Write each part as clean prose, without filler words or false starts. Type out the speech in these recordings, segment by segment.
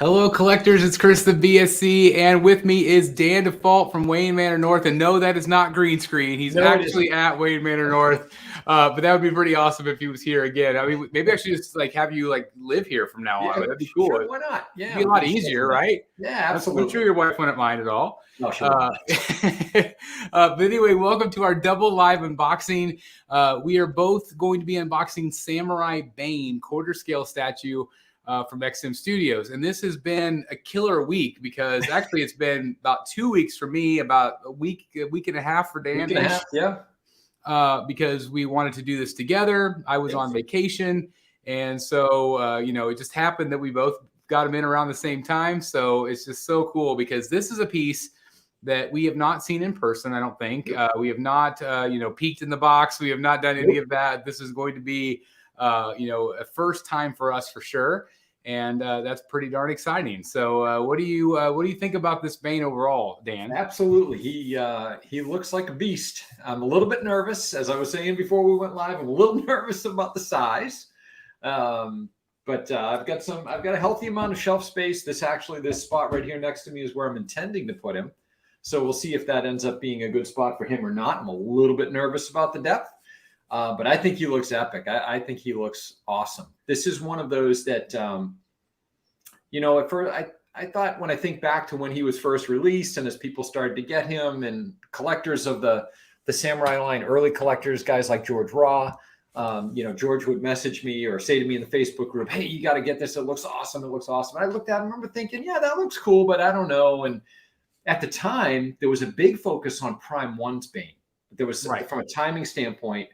Hello, collectors. It's Chris the BSC, and with me is Dan Default from Wayne Manor North. And no, that is not green screen. He's actually at Wayne Manor North. But that would be pretty awesome if he was here again. I mean, maybe I should just have you live here from now on. That'd be cool. Sure, why not? Yeah, it'd be a lot easier, right? Yeah, absolutely. I'm sure your wife wouldn't mind at all. No, sure. But anyway, welcome to our double live unboxing. We are both going to be unboxing Samurai Bane quarter scale statue from XM Studios. And this has been a killer week because actually it's been about 2 weeks for me, about a week and a half for Dan. Yeah. Because we wanted to do this together. I was on vacation. And so, it just happened that we both got them in around the same time. So it's just so cool because this is a piece that we have not seen in person, I don't think. We have not, peeked in the box. We have not done any of that. This is going to be, a first time for us for sure. And that's pretty darn exciting. So what do you think about this Bane overall, Dan? Absolutely. He looks like a beast. I'm a little bit nervous, as I was saying before we went live. I'm a little nervous about the size. But I've got a healthy amount of shelf space. This spot right here next to me is where I'm intending to put him. So we'll see if that ends up being a good spot for him or not. I'm a little bit nervous about the depth. But I think he looks epic. I think he looks awesome. This is one of those that, at first I thought when I think back to when he was first released and as people started to get him and collectors of the Samurai line, early collectors, guys like George Raw, George would message me or say to me in the Facebook group, hey, you got to get this. It looks awesome. It looks awesome. And I looked at it and remember thinking, yeah, that looks cool, but I don't know. And at the time, there was a big focus on Prime 1's Bane. There was, from a timing standpoint,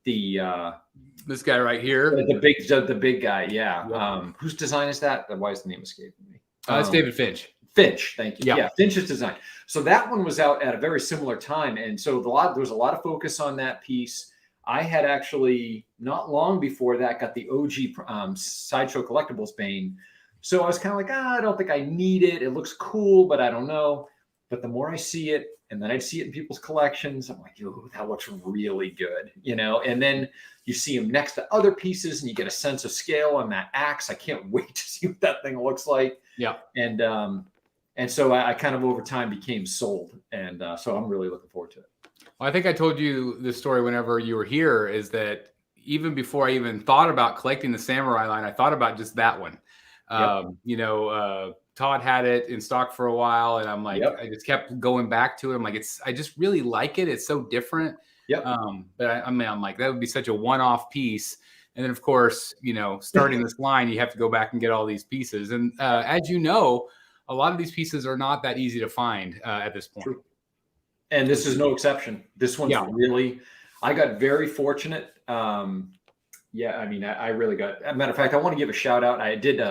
this guy right here, the big guy, whose design is that? Why is the name escaping me? It's David Finch. Thank you. Yeah, Finch's design. So that one was out at a very similar time, and so there was a lot of focus on that piece. I had actually not long before that got the OG Sideshow Collectibles Bane, so I was kind of like, I don't think I need it. It looks cool, but I don't know. But the more I see it, and then I'd see it in people's collections, I'm like, ooh, that looks really good, And then you see him next to other pieces, and you get a sense of scale on that axe. I can't wait to see what that thing looks like. Yeah. And so I kind of over time became sold, and so I'm really looking forward to it. Well, I think I told you this story whenever you were here. Is that even before I even thought about collecting the Samurai line, I thought about just that one. Todd had it in stock for a while, and I'm like, I just kept going back to it. I'm like, I just really like it. It's so different. Yep. But I'm like, that would be such a one-off piece. And then of course, starting this line, you have to go back and get all these pieces. And as you know, a lot of these pieces are not that easy to find at this point. True. And this is no exception. This one's really, I got very fortunate. I really got, as a matter of fact, I want to give a shout out. I did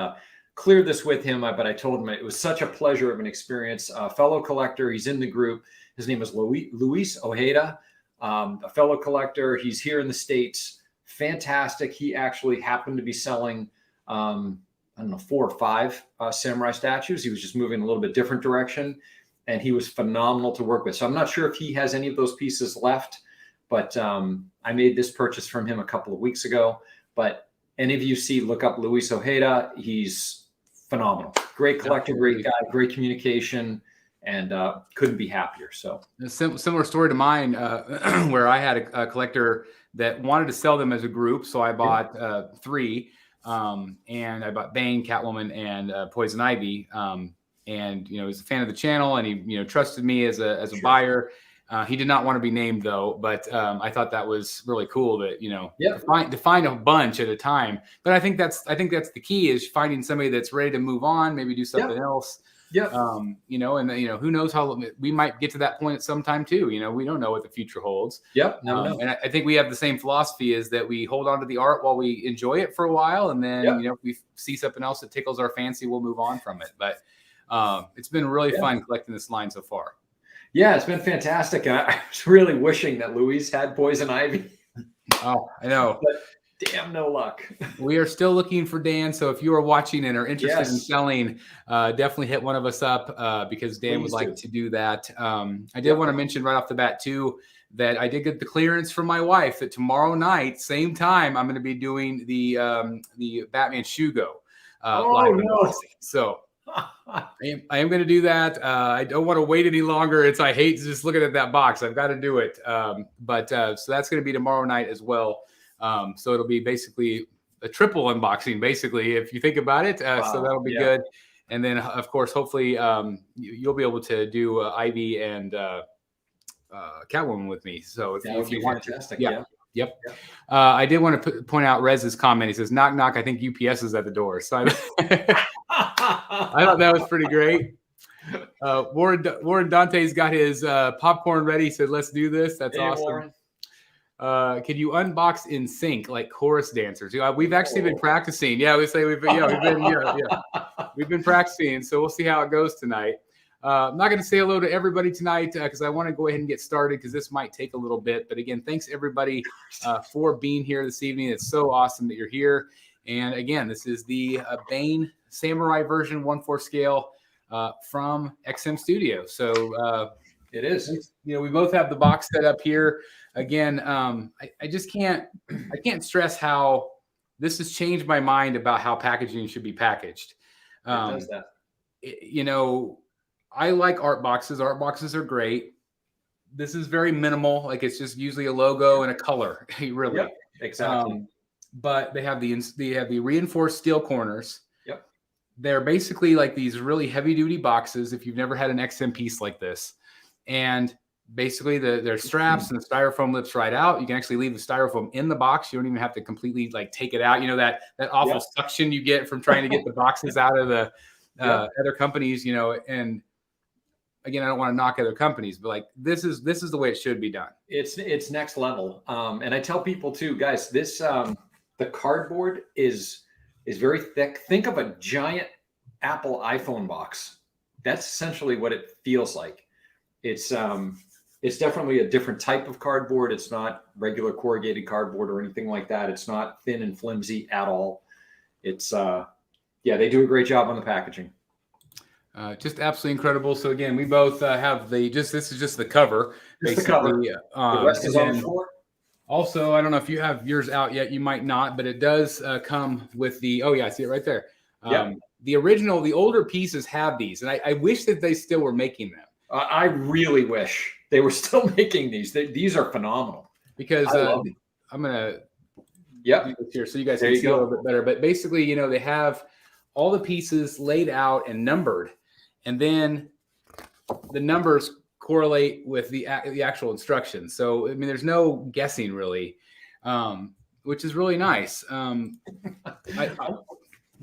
clear this with him, but I told him it was such a pleasure of an experience. A fellow collector, he's in the group. His name is Luis Ojeda, a fellow collector. He's here in the States. Fantastic. He actually happened to be selling, 4 or 5 samurai statues. He was just moving a little bit different direction, and he was phenomenal to work with. So I'm not sure if he has any of those pieces left, but I made this purchase from him a couple of weeks ago. But any of you look up Luis Ojeda. He's phenomenal. Great collector, great guy, great communication, and couldn't be happier. So a similar story to mine, where I had a collector that wanted to sell them as a group. So I bought 3, and I bought Bane, Catwoman, and Poison Ivy. And he's a fan of the channel, and he trusted me as a buyer. He did not want to be named though, but I thought that was really cool that to find a bunch at a time. But I think that's the key, is finding somebody that's ready to move on, maybe do something else. Yeah. Who knows how we might get to that point at some time too. We don't know what the future holds. Yep. And I think we have the same philosophy, is that we hold on to the art while we enjoy it for a while, and then if we see something else that tickles our fancy, we'll move on from it. But it's been really fun collecting this line so far. Yeah, it's been fantastic. And I was really wishing that Luis had Poison Ivy. Oh, I know. But damn, no luck. We are still looking for Dan. So if you are watching and are interested in selling, definitely hit one of us up because Dan would like to do that. I did want to mention right off the bat too, that I did get the clearance from my wife that tomorrow night, same time, I'm going to be doing the Batman Shugo. live unboxing. So I am going to do that. I don't want to wait any longer. I hate just looking at that box. I've got to do it. So that's going to be tomorrow night as well. So it'll be basically a triple unboxing, basically, if you think about it. So that'll be good. And then, of course, hopefully you'll be able to do Ivy and Catwoman with me. So if you want fantastic. to, Yep. I did want to point out Rez's comment. He says, knock, knock. I think UPS is at the door. So I thought that was pretty great. Warren Dante's got his popcorn ready. He said, let's do this. That's awesome. Can you unbox in sync like chorus dancers? We've actually been practicing. Yeah, we've been practicing. So we'll see how it goes tonight. I'm not going to say hello to everybody tonight because I want to go ahead and get started because this might take a little bit. But again, thanks everybody for being here this evening. It's so awesome that you're here. And again, this is the Bane Samurai version 1/4 scale from XM Studio. So it is. We both have the box set up here. Again, I just can't stress how this has changed my mind about how packaging should be packaged. It does that. I like art boxes. Art boxes are great. This is very minimal. Like it's just usually a logo and a color, really. Yep, exactly. But they have the reinforced steel corners. Yep. They're basically like these really heavy duty boxes. If you've never had an XM piece like this, and basically their straps and the styrofoam lips right out. You can actually leave the styrofoam in the box. You don't even have to completely like take it out. That awful suction you get from trying to get the boxes out of the other companies. And again, I don't want to knock other companies, but like this is the way it should be done. It's next level. And I tell people too, guys, this the cardboard is very thick. Think of a giant Apple iPhone box. That's essentially what it feels like. It's definitely a different type of cardboard. It's not regular corrugated cardboard or anything like that. It's not thin and flimsy at all. It's they do a great job on the packaging. Just absolutely incredible. So again, we both have this is just the cover. Just the cover. The rest is on the floor. Also, I don't know if you have yours out yet. You might not, but it does come with the. Oh yeah, I see it right there. The older pieces have these, and I wish that they still were making them. I really wish they were still making these. These are phenomenal. Because I'm gonna do this here so you guys can see a little bit better. But basically, they have all the pieces laid out and numbered, and then the numbers correlate with the actual instructions. So I mean, there's no guessing really, which is really nice. We're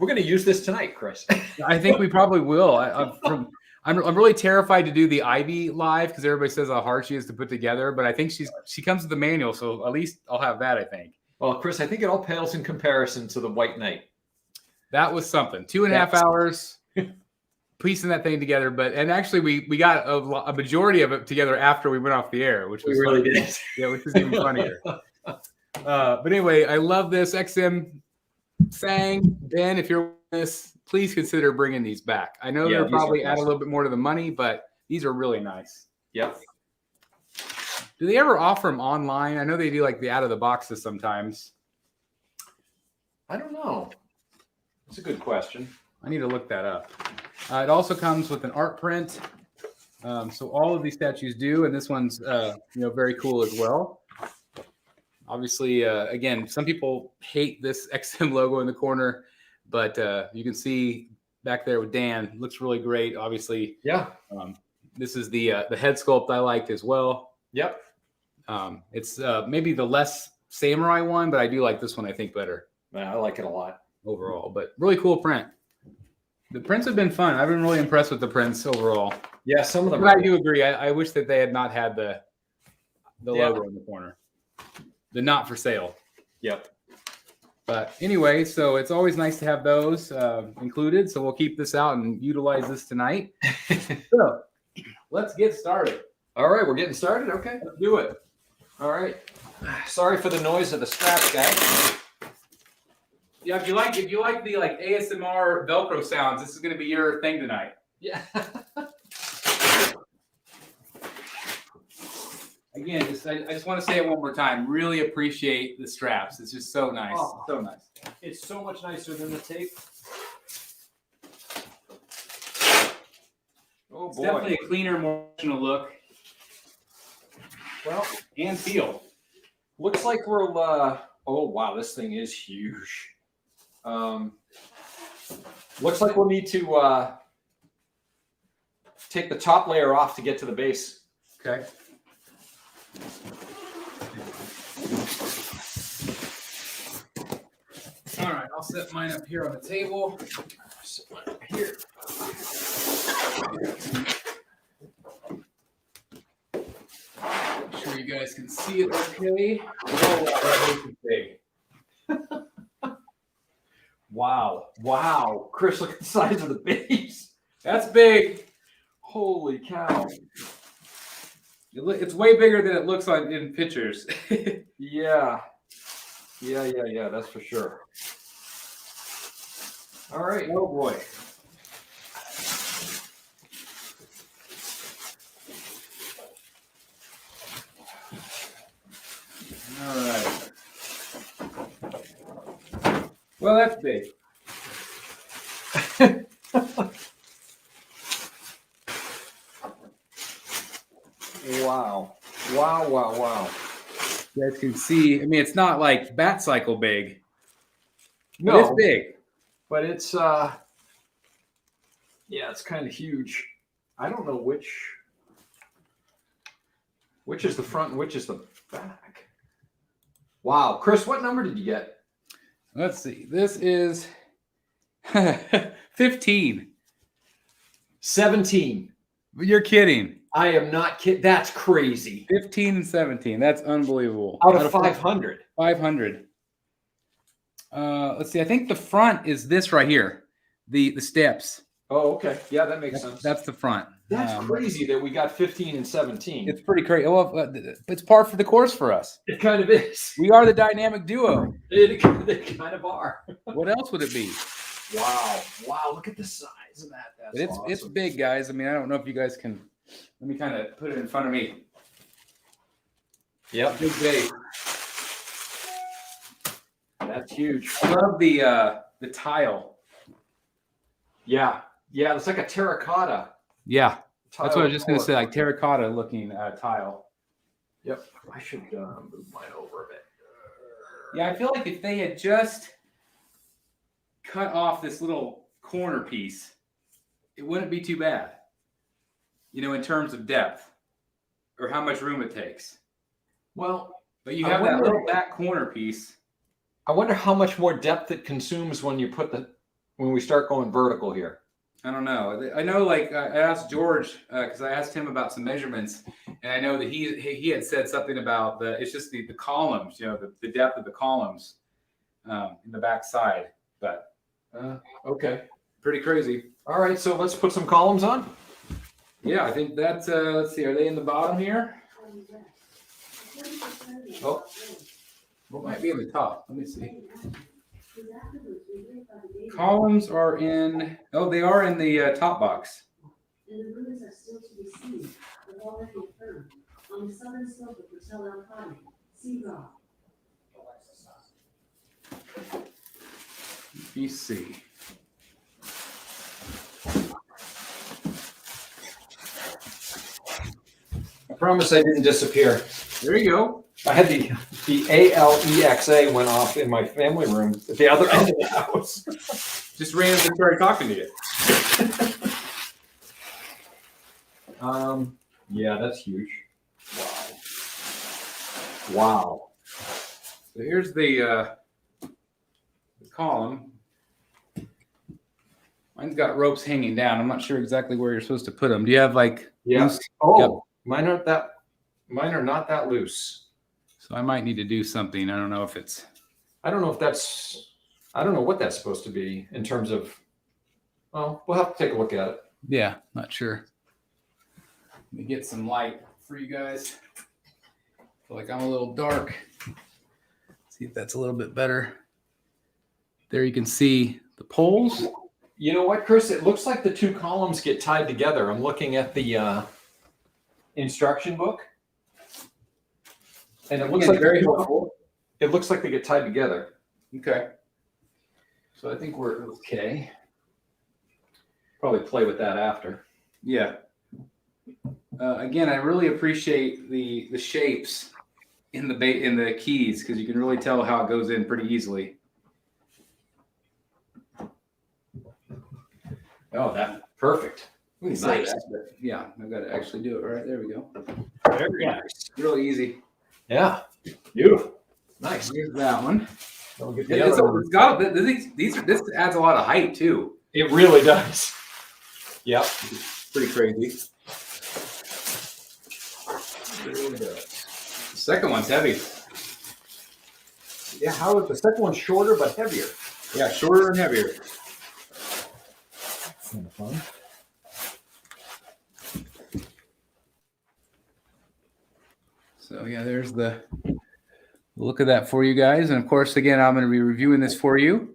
going to use this tonight, Chris. I think we probably will. I'm really terrified to do the Ivy live because everybody says how hard she is to put together. But I think she comes with the manual, so at least I'll have that. I think. Well, Chris, I think it all pales in comparison to the White Knight. That was something. 2.5 hours piecing that thing together. And actually, we got a majority of it together after we went off the air, which was really did. Yeah, which is even funnier. But anyway, I love this. XM sang Ben, if you're with this, please consider bringing these back. I know they'll probably add a little bit more to the money, but these are really nice. Yep. Do they ever offer them online? I know they do like the out of the boxes sometimes. I don't know. That's a good question. I need to look that up. It also comes with an art print. So all of these statues do, and this one's very cool as well. Obviously, again, some people hate this XM logo in the corner, but you can see back there with Dan, looks really great. Obviously, this is the head sculpt I liked as well. Yep. It's maybe the less samurai one, but I do like this one, I think, better. I like it a lot overall, but really cool print. The prints have been fun. I've been really impressed with the prints overall. Yeah, some of them. But I do agree. I wish that they had not had the logo in the corner. The not for sale. Yep. But anyway, so it's always nice to have those included. So we'll keep this out and utilize this tonight. So let's get started. All right, we're getting started. Okay, let's do it. All right. Sorry for the noise of the straps, guys. Yeah, if you like the ASMR Velcro sounds, this is going to be your thing tonight. Yeah. Again, I just want to say it one more time. Really appreciate the straps. It's just so nice. Oh, so nice. It's so much nicer than the tape. Oh It's boy. definitely a cleaner, more professional look. Well, And feel. looks like we're. Oh wow, this thing is huge. Looks like we'll need to take the top layer off to get to the base. Okay. All right, I'll set mine up here on the table. Set mine up here. Make sure you guys can see it okay. Oh, wow, that is big. Wow. Wow. Chris, look at the size of the base. That's big. Holy cow. It's way bigger than it looks like in pictures. Yeah. Yeah, that's for sure. All right. Oh boy. All right. Well, that's big. Wow. You guys can see. I mean, it's not like Bat Cycle big. But No, it's big. but it's it's kind of huge. I don't know which is the front and which is the back. Wow, Chris, what number did you get? Let's see. This is 15. 17. You're kidding. I am not kidding. That's crazy. 15 and 17. That's unbelievable. Out of 500. 500. Let's see. I think the front is this right here. The steps. Oh, okay. Yeah, that makes sense. That's the front. That's crazy that we got 15 and 17. It's pretty crazy. Well, it's par for the course for us. It kind of is. We are the dynamic duo. They kind of are. What else would it be? Wow. Look at the size of that. That's It's awesome. it's big, guys. I mean, I don't know if you guys can. Let me kind of put it in front of me. Yep. Big base. That's huge. I love the tile. Yeah, it's like a terracotta. Yeah, that's what I was just going to color. say, like terracotta looking tile. Yep. I should move mine over a bit. Yeah, I feel like if they had just cut off this little corner piece, it wouldn't be too bad. You know, in terms of depth or how much room it takes. Well, But you have that little back corner piece. I wonder how much more depth it consumes when we start going vertical here. I don't know. I know, like I asked George because I asked him about some measurements, and I know that he had said something about it's just the columns, you know, the depth of the columns in the back side. But Okay. pretty crazy. All right, so let's put some columns on. Yeah, I think that's. Let's see. Are they in the bottom here? Oh, What might be in the top? Let me see. Columns are in. Oh, they are in the top box. And the ruins are still to be seen, but already affirmed. On the southern slope of Hotel El Padre, see Rock. BC. I promise I didn't disappear. There you go. I had the ALEXA went off in my family room at the other end of the house. Just randomly started talking to you. Yeah, that's huge. Wow. So here's the column. Mine's got ropes hanging down. I'm not sure exactly where you're supposed to put them. Do you have like? Yeah. loose- Oh, Yep. Mine are not that loose. So I might need to do something. I don't know if it's. I don't know what that's supposed to be in terms of. Well, we'll have to take a look at it. Yeah, not sure. Let me get some light for you guys. Feel like I'm a little dark. See if that's a little bit better. There you can see the poles. You know what, Chris? It looks like the two columns get tied together. I'm looking at the instruction book, and it looks like very helpful. It looks like they get tied together. Okay. So I think we're okay. Probably play with that after. Yeah. Again, I really appreciate the shapes in the keys because you can really tell how it goes in pretty easily. Oh, that perfect. We can say that, but yeah, I've got to actually do it right. There we go. Very nice. Really easy. Yeah. Beautiful. Nice. Here's that one. Don't get This adds a lot of height too. It really does. Yep. It's pretty crazy. It really does. The second one's heavy. Yeah, how is the second one shorter but heavier? Yeah, shorter and heavier. Kind of fun. So yeah, there's the look at that for you guys. And of course, again, I'm going to be reviewing this for you.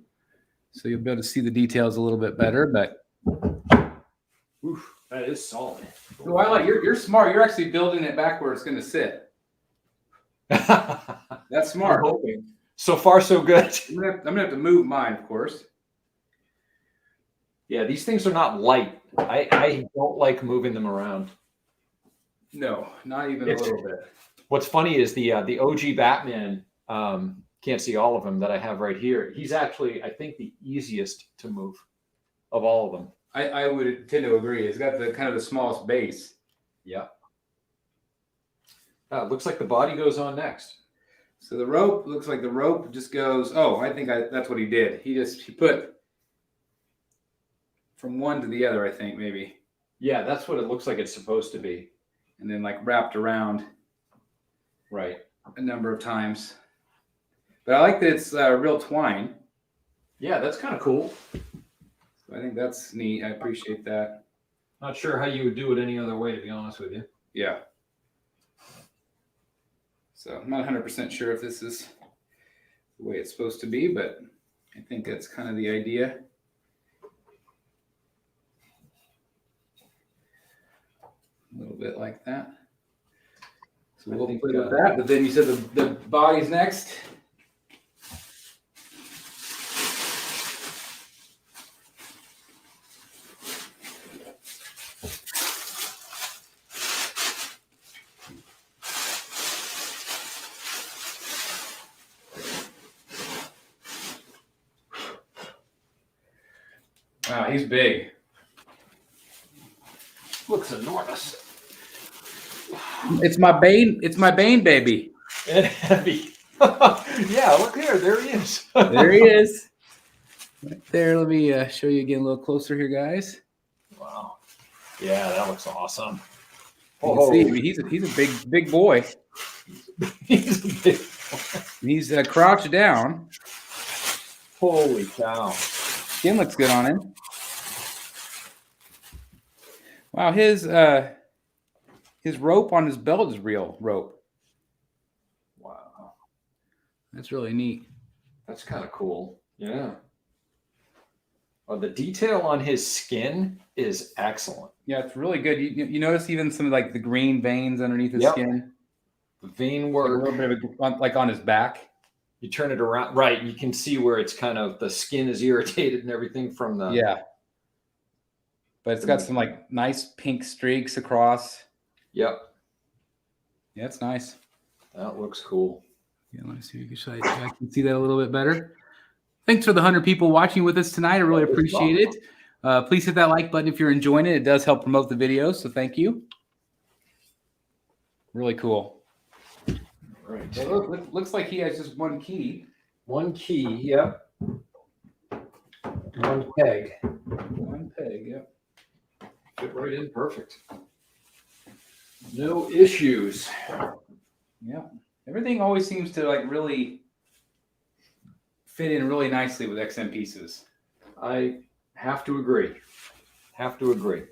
So you'll be able to see the details a little bit better, but Oof, that is solid. Twilight, you're smart. You're actually building it back where it's going to sit. That's smart. So far, so good. I'm gonna have to move mine, of course. Yeah, these things are not light. I don't like moving them around. No, not even a little bit. What's funny is the OG Batman, can't see all of them that I have right here. He's actually, I think, the easiest to move of all of them. I would tend to agree. It's got the kind of the smallest base. Yeah. It looks like the body goes on next. So the rope looks like the rope just goes. Oh, I think that's what he did. He put from one to the other. I think maybe. Yeah, that's what it looks like it's supposed to be. And then like wrapped around. Right. A number of times. But I like that it's real twine. Yeah, that's kind of cool. So I think that's neat. I appreciate that. Not sure how you would do it any other way, to be honest with you. Yeah. So I'm not 100% sure if this is the way it's supposed to be, but I think that's kind of the idea. A little bit like that. So we'll play with that, but then you said the body's next. Wow, he's big. Looks enormous. It's my Bane. It's my Bane baby. And heavy. Yeah, look here. There he is. There he is. Right there. Let me show you again a little closer here, guys. Wow. Yeah, that looks awesome. You can see, I mean, he's a big boy. He's a big boy. He's crouched down. Holy cow. Skin looks good on him. Wow, his rope on his belt is real rope. Wow. That's really neat. That's kind of cool. Yeah. Oh, the detail on his skin is excellent. Yeah, it's really good. You notice even some like the green veins underneath his skin. The vein Like work. a little bit of like on his back. You turn it around. Right. You can see where it's kind of the skin is irritated and everything from the. Yeah. But it's got some like nice pink streaks across. Yep. Yeah, it's nice. That looks cool. Yeah, let me see if I can see that a little bit better. Thanks for the 100 people watching with us tonight. I really appreciate it. Please hit that like button if you're enjoying it. It does help promote the videos, so thank you. Really cool. Right. Well, looks like he has just one key. One key. Yep. One peg. One peg, yep. Fit right in perfect. No issues. Yeah. Everything always seems to like really fit in really nicely with XM pieces. I have to agree. Have to agree.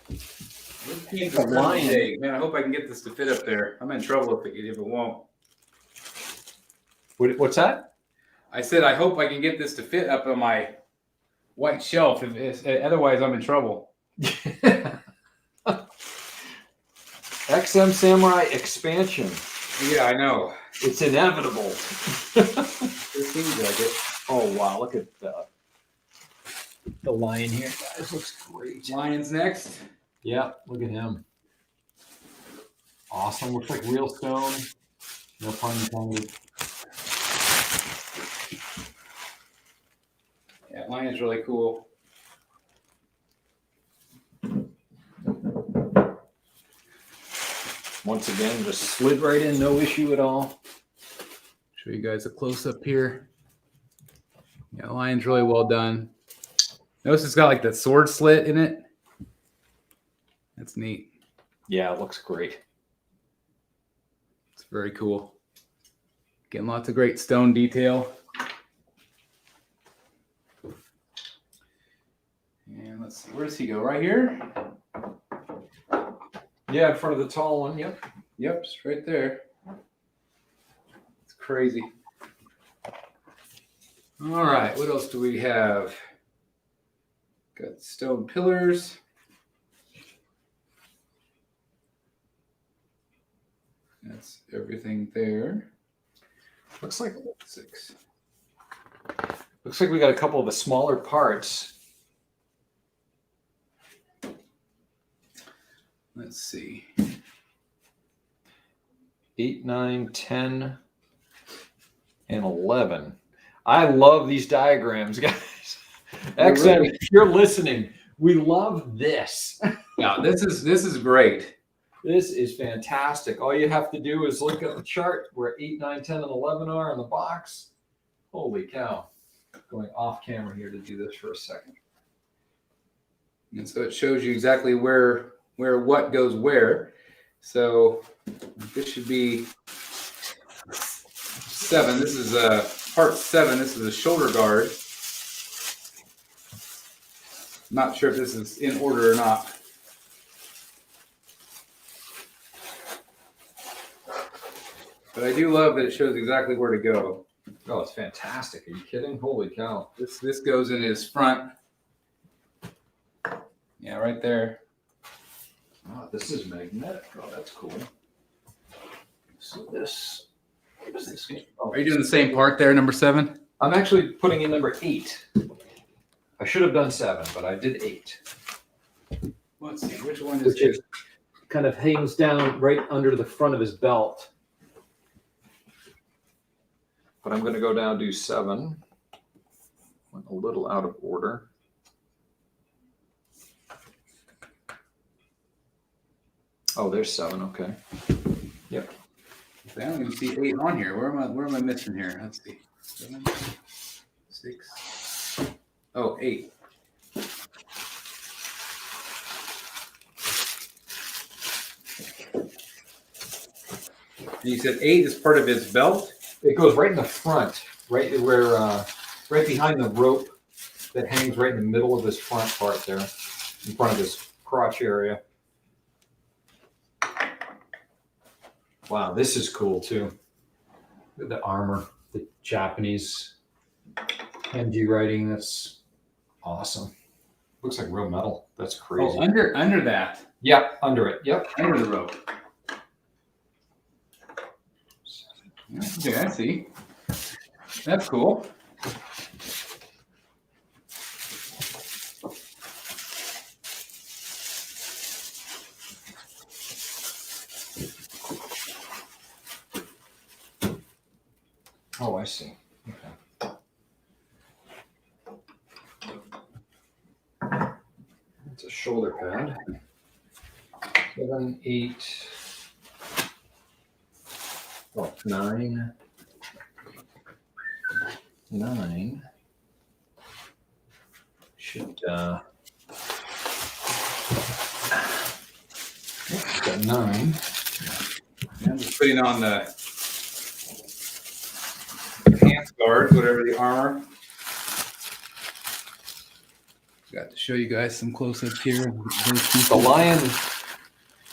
This piece is really big. Man, I hope I can get this to fit up there. I'm in trouble if it won't. What's that? I said I hope I can get this to fit up on my white shelf. Otherwise, I'm in trouble. XM Samurai expansion. Yeah, I know. It's inevitable. It seems like it. Oh wow! Look at the lion here, guys. Looks great. Lion's next. Yeah, look at him. Awesome. Looks like real stone. No pun intended. Yeah, mine is really cool. Once again, just slid right in, no issue at all. Show you guys a close up here. Yeah, the lion's really well done. Notice it's got like that sword slit in it. That's neat. Yeah, it looks great. It's very cool. Getting lots of great stone detail. And let's see, where does he go? Right here? Yeah, in front of the tall one. Yep. Yep, just right there. It's crazy. All right, what else do we have? Got stone pillars. That's everything there. Looks like 6. Looks like we got a couple of the smaller parts. Let's see. 8, 9, 10, and 11. I love these diagrams, guys. XM, if you're listening, we love this. Yeah, this is great. This is fantastic. All you have to do is look at the chart where 8, 9, 10, and 11 are in the box. Holy cow. Going off camera here to do this for a second. And so it shows you exactly where what goes where. So this should be 7. This is part 7. This is a shoulder guard. Not sure if this is in order or not. But I do love that it shows exactly where to go. Oh, it's fantastic. Are you kidding? Holy cow. This goes in his front. Yeah, right there. Oh, this is magnetic. Oh, that's cool. So this. Are you doing the same part there, number 7? I'm actually putting in number 8. I should have done 7, but I did 8. Let's see, which one is Which it? kind of hangs down right under the front of his belt. But I'm going to go down to 7. Went a little out of order. Oh, there's 7. Okay. Yep. I don't even see 8 on here. Where am I missing here? Let's see. 7, 6. Oh, 8. And you said 8 is part of his belt? It goes right in the front, right where, right behind the rope that hangs right in the middle of his front part there, in front of his crotch area. Wow, this is cool too. Look at the armor, the Japanese kanji writing. That's awesome. Looks like real metal. That's crazy. Oh, under that. Yep, under it. Yep. Under the rope. Okay, I see. That's cool. Oh, I see. Okay. It's a shoulder pad. 7, 8. Oh, 9. 9. Should got 9. I'm just putting on the pants guards, whatever the armor. Got to show you guys some close-ups here. The lion,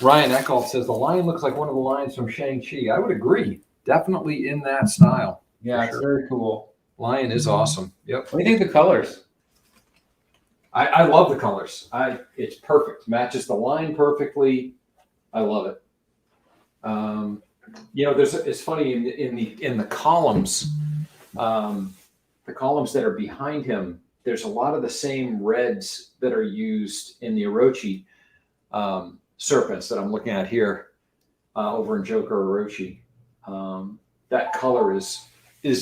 Ryan Eckhoff says, the lion looks like one of the lions from Shang-Chi. I would agree. Definitely in that style. Yeah, it's very cool. Lion is awesome. Yep. What do you think of the colors? I love the colors. It's perfect. Matches the line perfectly. I love it. It's funny in the columns, the columns that are behind him. There's a lot of the same reds that are used in the Orochi, serpents that I'm looking at here over in Joker Orochi. That color is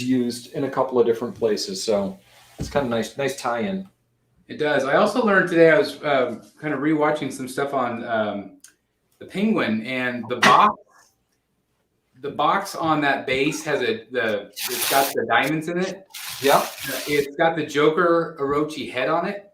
used in a couple of different places, so it's kind of nice tie-in. It does. I also learned today, I was kind of rewatching some stuff on the Penguin, and the box on that base has it's got the diamonds in it. Yep. It's got the Joker Orochi head on it.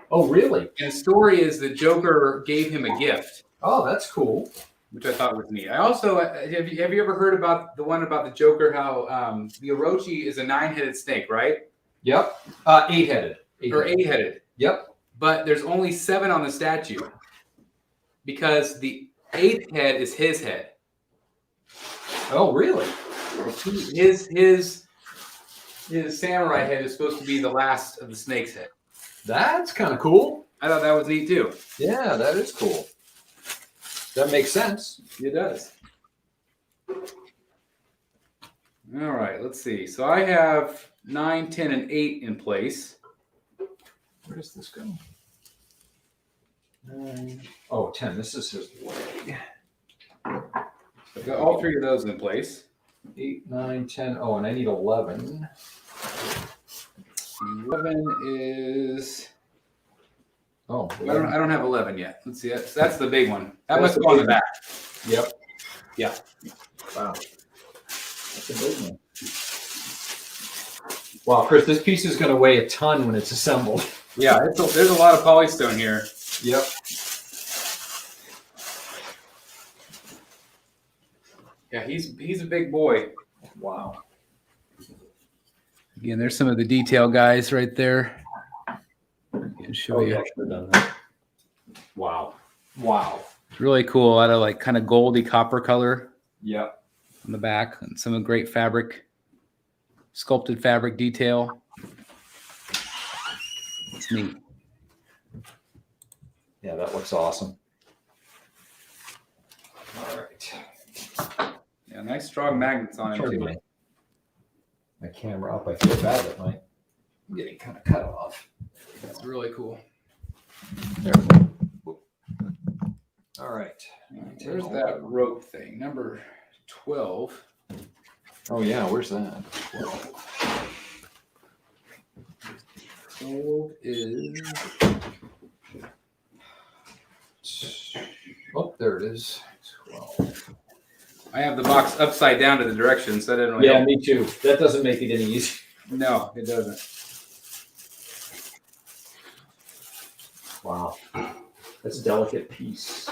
Oh, really? And the story is the Joker gave him a gift. Oh, that's cool. Which I thought was neat. I also have you ever heard about the one about the Joker? How the Orochi is a 9-headed snake, right? Yep. 8-headed. Or 8-headed. Yep. But there's only 7 on the statue because the 8th head is his head. Oh, really? His samurai head is supposed to be the last of the snake's head. That's kind of cool. I thought that was neat too. Yeah, that is cool. That makes sense. It does. All right, let's see. So I have 9, 10, and 8 in place. Where does this go? 9. Oh, 10. This is his leg. I've got all 3 of those in place. 8, 9, 10. Oh, and I need 11. 11 is. Oh, I don't have 11 yet. Let's see. That's the big one. That That's must go on the back. Yep. Yeah. Wow. That's a big one. Wow, Chris, this piece is going to weigh a ton when it's assembled. Yeah, there's a lot of polystone here. Yep. Yeah, he's a big boy. Wow. Again, there's some of the detail guys right there. I'll show you. I should have done that. Wow. Wow. It's really cool. Out of like kind of goldy copper color Yep. on the back, and some great fabric, sculpted fabric detail. It's neat. Yeah, that looks awesome. All right. Yeah, nice strong magnets on it Turn too. my camera up. I feel bad that I'm getting kind of cut off. That's really cool. There we go. All right. Where's that rope thing? Number 12. Oh, yeah. Where's that? 12 is. Oh, there it is. 12. I have the box upside down to the directions. So that didn't really Yeah, help. me too. That doesn't make it any easier. No, it doesn't. Wow. That's a delicate piece.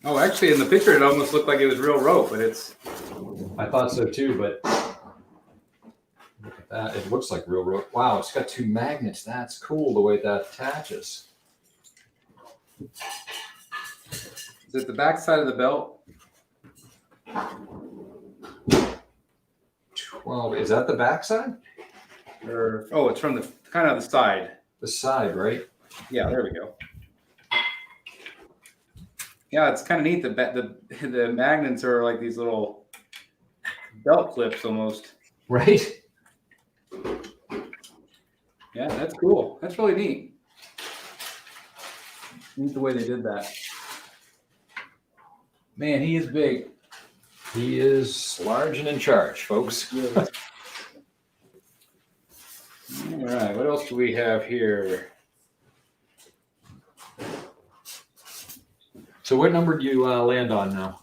Oh, actually, in the picture, it almost looked like it was real rope, but it's. I thought so too, but look at that. It looks like real rope. Wow, it's got 2 magnets. That's cool the way that attaches. Is it the back side of the belt? 12. Is that the back side? Or it's from the kind of the side. The side, right? Yeah, there we go. Yeah, it's kind of neat. The magnets are like these little belt clips almost. Right? Yeah, that's cool. That's really neat. Neat the way they did that. Man, he is big. He is large and in charge, folks. All right, what else do we have here? So what number do you land on now?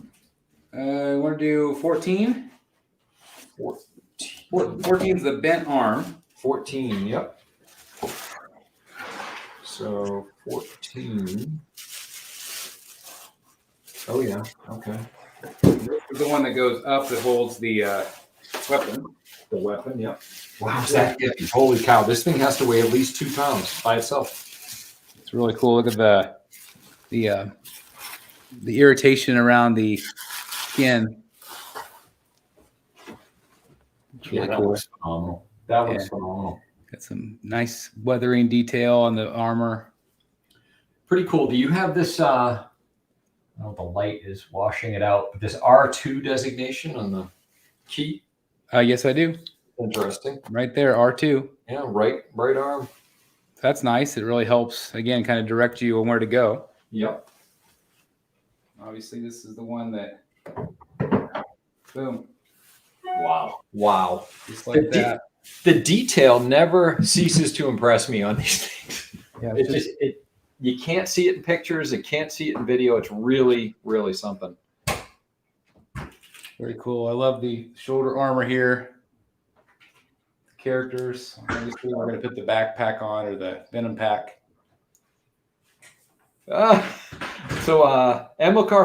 I want to do 14. 14 is the bent arm. 14, yep. So 14. Oh, yeah, okay. The one that goes up that holds the weapon. The weapon, yep. Wow, is that heavy? Holy cow, this thing has to weigh at least 2 pounds by itself. It's really cool. Look at the irritation around the skin. It's really that cool. looks phenomenal. That looks phenomenal. Got some nice weathering detail on the armor. Pretty cool. Do you have this, I don't know if the light is washing it out, but this R2 designation on the key? Yes, I do. Interesting. Right there, R2. Yeah, right arm. that's nice. It really helps, again, kind of direct you on where to go. Yep. Obviously, this is the one that, boom. Wow. Just like that. The detail never ceases to impress me on these things. Yeah, You can't see it in pictures. You can't see it in video. It's really, really something. very cool. I love the shoulder armor here. The characters. Obviously, we're going to put the backpack on, or the Venom pack. Amilcar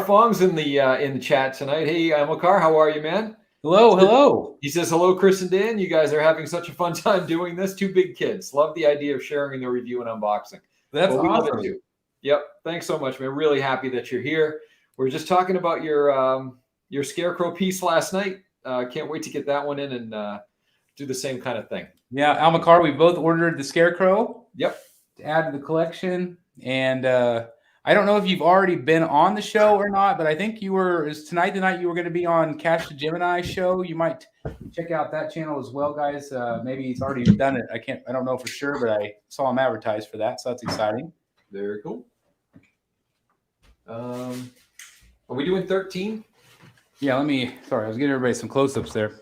Fong's in the chat tonight. Hey, Amilcar, how are you, man? Hello. He says, hello, Chris and Dan. You guys are having such a fun time doing this. Two big kids. Love the idea of sharing the review and unboxing. That's we love awesome. it too. Yep. Thanks so much, man. Really happy that you're here. We're just talking about your Scarecrow piece last night. Can't wait to get that one in and do the same kind of thing. Yeah, Almacar, we both ordered the Scarecrow. Yep. To add to the collection. And I don't know if you've already been on the show or not, but I think is tonight the night you were going to be on Cash the Gemini show. You might check out that channel as well, guys. Maybe he's already done it. I don't know for sure, but I saw him advertised for that, so that's exciting. Very cool. Are we doing 13? Yeah, sorry, I was getting everybody some close-ups there.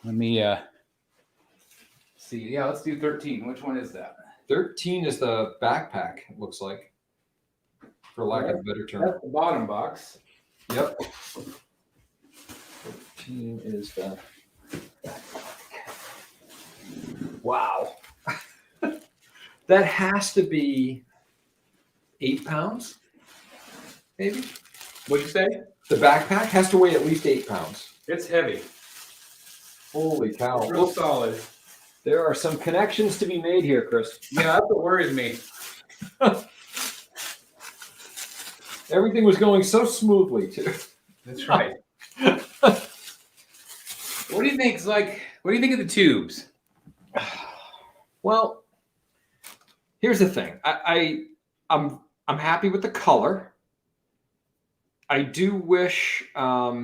Let me see. Yeah, let's do 13. Which one is that? 13 is the backpack, it looks like, for lack of a better term. That's the bottom box. Yep. 13 is the backpack. Wow. That has to be 8 pounds, maybe? What'd you say? The backpack has to weigh at least 8 pounds. It's heavy. Holy cow. It's real solid. There are some connections to be made here, Chris. Yeah, that's what worries me. Everything was going so smoothly, too. That's right. What do you think? What do you think of the tubes? Well, here's the thing. I'm happy with the color. I do wish that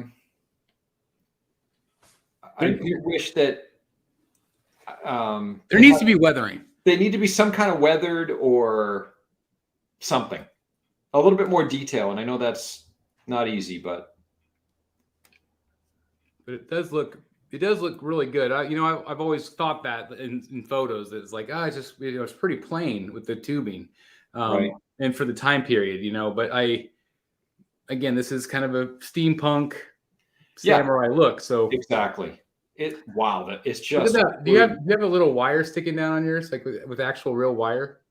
there needs to be weathering. They need to be some kind of weathered or something. A little bit more detail, and I know that's not easy, but it does look really good. I've always thought that in photos that it's like, it's pretty plain with the tubing, right. And for the time period, But again, this is kind of a steampunk samurai look. So exactly. It's just. Look at that. Do you have a little wire sticking down on yours, like with actual real wire?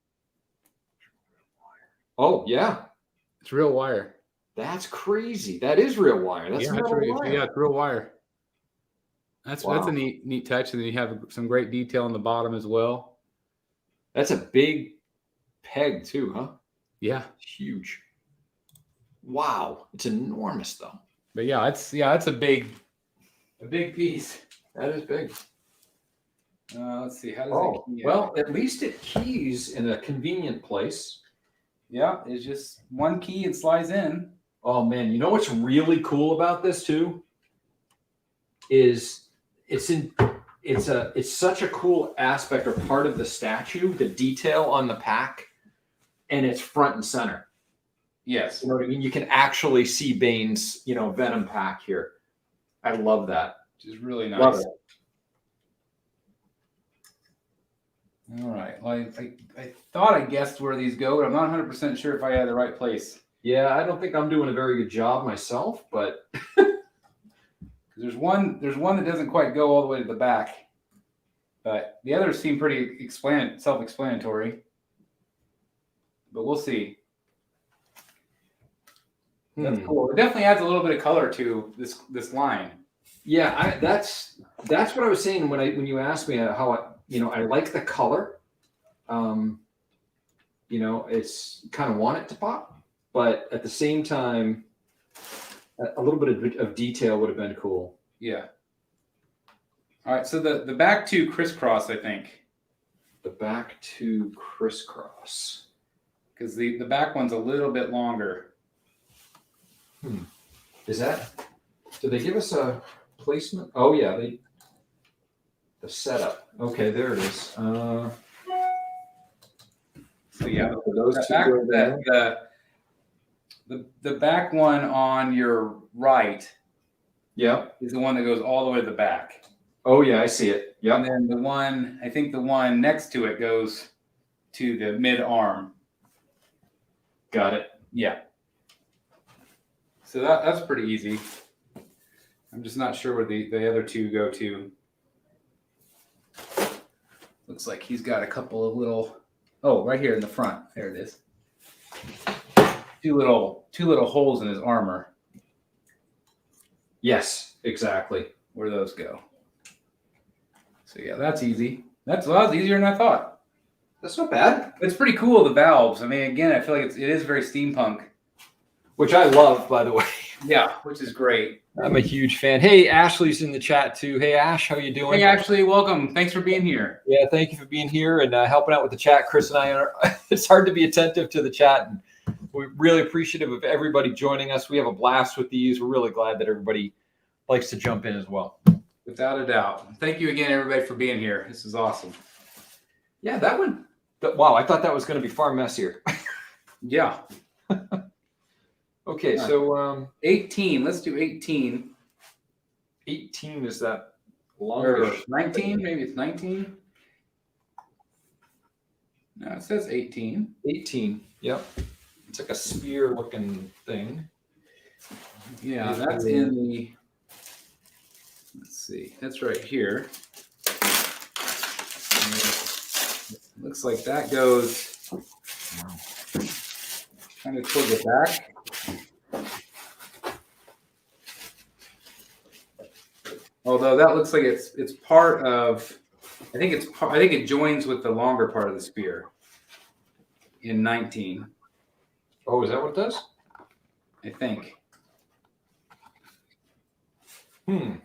Oh yeah, it's real wire. That's crazy. That is real wire. That's it's real wire. That's a neat touch, and then you have some great detail on the bottom as well. That's a big peg too, huh? Yeah, huge. Wow, it's enormous though. But it's a big piece. That is big. Let's see. How does it key well, at least it keys in a convenient place. Yeah, it's just one key and slides in. Oh man, you know what's really cool about this too? Is it's such a cool aspect or part of the statue, the detail on the pack, and it's front and center. Yes. You know what I mean? You can actually see Bane's, Venom pack here. I love that. Which is really nice. Love it. All right. Well, I thought I guessed where these go, but I'm not 100% sure if I had the right place. Yeah, I don't think I'm doing a very good job myself, but there's one that doesn't quite go all the way to the back, but the others seem pretty self-explanatory. But we'll see. That's cool. It definitely adds a little bit of color to this line. Yeah, that's what I was saying when you asked me how I like the color. It's kind of want it to pop, but at the same time, a little bit of detail would have been cool. Yeah. All right. So the back two crisscross, I think. The back two crisscross. Because the back one's a little bit longer. Is that? Did they give us a placement? Oh yeah, the setup. Okay, there it is. So yeah, Those two go there. the back one on your right Yep. is the one that goes all the way to the back. Oh yeah, I see it. Yep. And then the one next to it goes to the mid arm. Got it. Yeah. So that's pretty easy. I'm just not sure where the other two go to. Looks like he's got a couple of little, right here in the front. There it is. Two little holes in his armor. Yes, exactly. Where those go. So yeah, that's easy. That's a lot easier than I thought. That's not bad. It's pretty cool, the valves. I mean, again, I feel like it is very steampunk. Which I love, by the way. Yeah, which is great. I'm a huge fan. Hey, Ashley's in the chat too. Hey, Ash, how you doing? Hey, Ashley, welcome. Thanks for being here. Yeah, thank you for being here and helping out with the chat. Chris and I are. It's hard to be attentive to the chat, and we're really appreciative of everybody joining us. We have a blast with these. We're really glad that everybody likes to jump in as well. Without a doubt. Thank you again, everybody, for being here. This is awesome. Yeah, that one. Wow, I thought that was going to be far messier. Yeah. Okay, so 18. Let's do 18. 18 is that Or longer? 19? Maybe it's 19. No, it says 18. 18. Yep. It's like a spear-looking thing. Yeah, that's in the. Let's see. That's right here. Looks like that goes kind of toward the back. Although that looks like it's part of, I think it joins with the longer part of the spear in 19. Oh, is that what it does? I think. It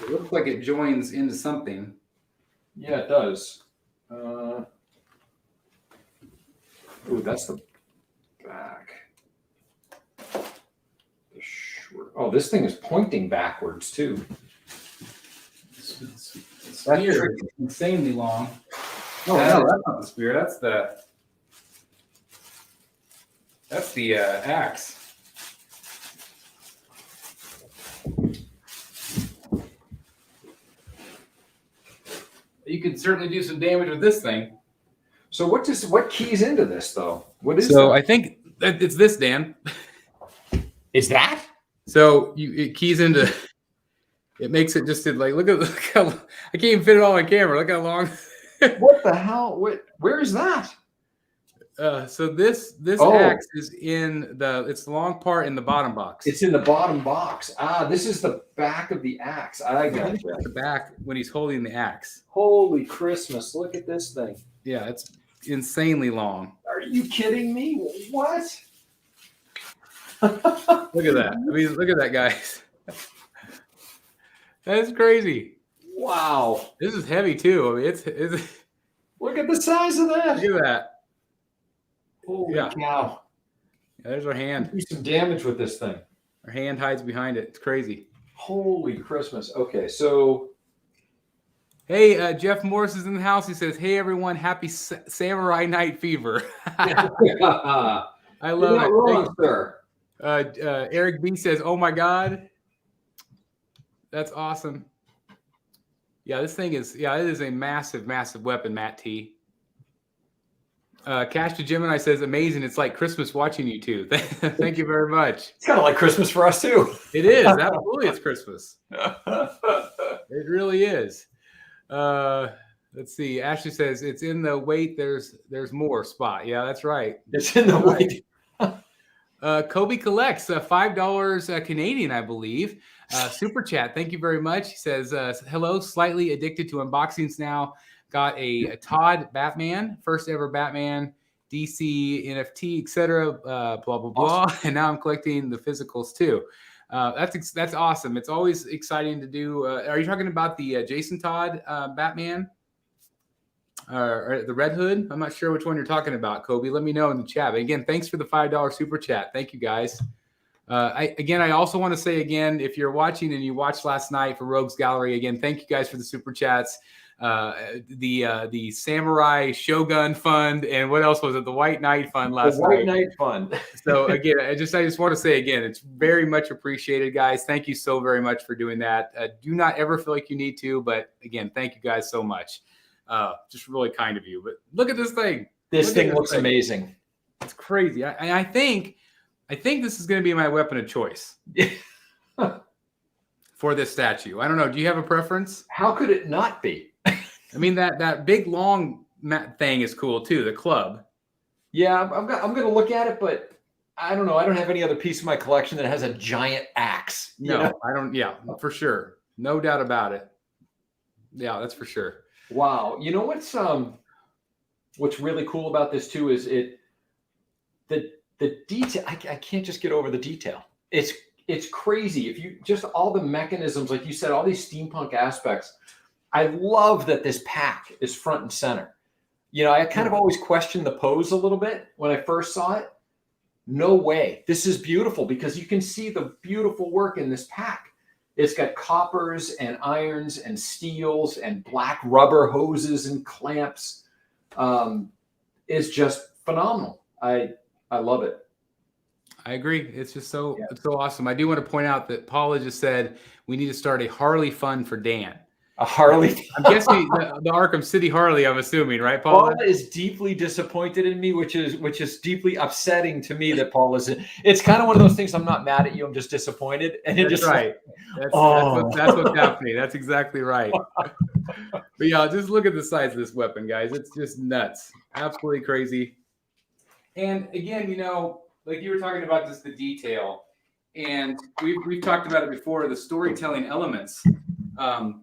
looks like it joins into something. Yeah, it does. Oh, that's the back. Oh, this thing is pointing backwards too. The spear is insanely long. Oh no, that's not the spear. That's the axe. You can certainly do some damage with this thing. So what keys into this though? What is So that? I think it's this, Dan. Is that? So it keys into. It makes it just like look how I can't even fit it all on camera. Look how long. What the hell? Where is that? So this axe is in it's the long part in the bottom box. It's in the bottom box. This is the back of the axe. I got you. The back when he's holding the axe. Holy Christmas! Look at this thing. Yeah, it's insanely long. Are you kidding me? What? Look at that. I mean, look at that, guys. That's crazy. Wow. This is heavy too. I mean, it's Look at the size of that. look at that. Holy Yeah. cow. Yeah, there's our hand. Do some damage with this thing. Our hand hides behind it. It's crazy. Holy Christmas. Okay, so Hey, Jeff Morris is in the house. He says, "Hey everyone, happy Samurai Night Fever." I love you're not it. wrong, sir. Eric B says, "Oh my God, that's awesome." Yeah, this thing is it is a massive, massive weapon, Matt T. Cash to Gemini says, "Amazing! It's like Christmas watching you two." Thank you very much. It's kind of like Christmas for us too. It is absolutely it's Christmas. It really is. Let's see. Ashley says it's in the wait. There's more spot. Yeah, that's right. It's in the weight. Kobe collects $5 Canadian, I believe. Super chat. Thank you very much. He says, hello, slightly addicted to unboxings now. Got a Todd Batman, first ever Batman, DC, NFT, etc. Blah, blah, blah. Awesome. And now I'm collecting the physicals too. That's awesome. It's always exciting to do. Are you talking about the Jason Todd Batman? Or the Red Hood? I'm not sure which one you're talking about, Kobe. Let me know in the chat. But again, thanks for the $5 super chat. Thank you, guys. I also want to say again, if you're watching and you watched last night for Rogues Gallery, again, thank you guys for the super chats. the Samurai Shogun Fund, and what else was it? The White Knight Fund last night. The White Knight Fund. So again, I just want to say again, it's very much appreciated, guys. Thank you so very much for doing that. Do not ever feel like you need to, but again, thank you guys so much. Just really kind of you. But look at this thing. This thing looks amazing. It's crazy. I think this is going to be my weapon of choice for this statue. I don't know. Do you have a preference? How could it not be? I mean, that big long thing is cool too. The club. Yeah, I'm going to look at it, but I don't know. I don't have any other piece of my collection that has a giant axe. No, I don't. Yeah, for sure. No doubt about it. Yeah, that's for sure. Wow. You know what's really cool about this too is the detail. I can't just get over the detail. It's crazy. If you just all the mechanisms, like you said, all these steampunk aspects. I love that this pack is front and center. You know, I kind of always questioned the pose a little bit when I first saw it. No way. This is beautiful because you can see the beautiful work in this pack. It's got coppers and irons and steels and black rubber hoses and clamps. It's just phenomenal. I love it. I agree. It's just so awesome. I do want to point out that Paula just said we need to start a Harley fund for Dan. A Harley. I'm guessing the Arkham City Harley. I'm assuming, right, Paula? Paula is deeply disappointed in me, which is deeply upsetting to me that Paula's. It's kind of one of those things. I'm not mad at you. I'm just disappointed. And it that's right. That's what's happening. That's exactly right. But yeah, just look at the size of this weapon, guys. It's just nuts. Absolutely crazy. And again, you know, like you were talking about just the detail, and we've talked about it before. The storytelling elements.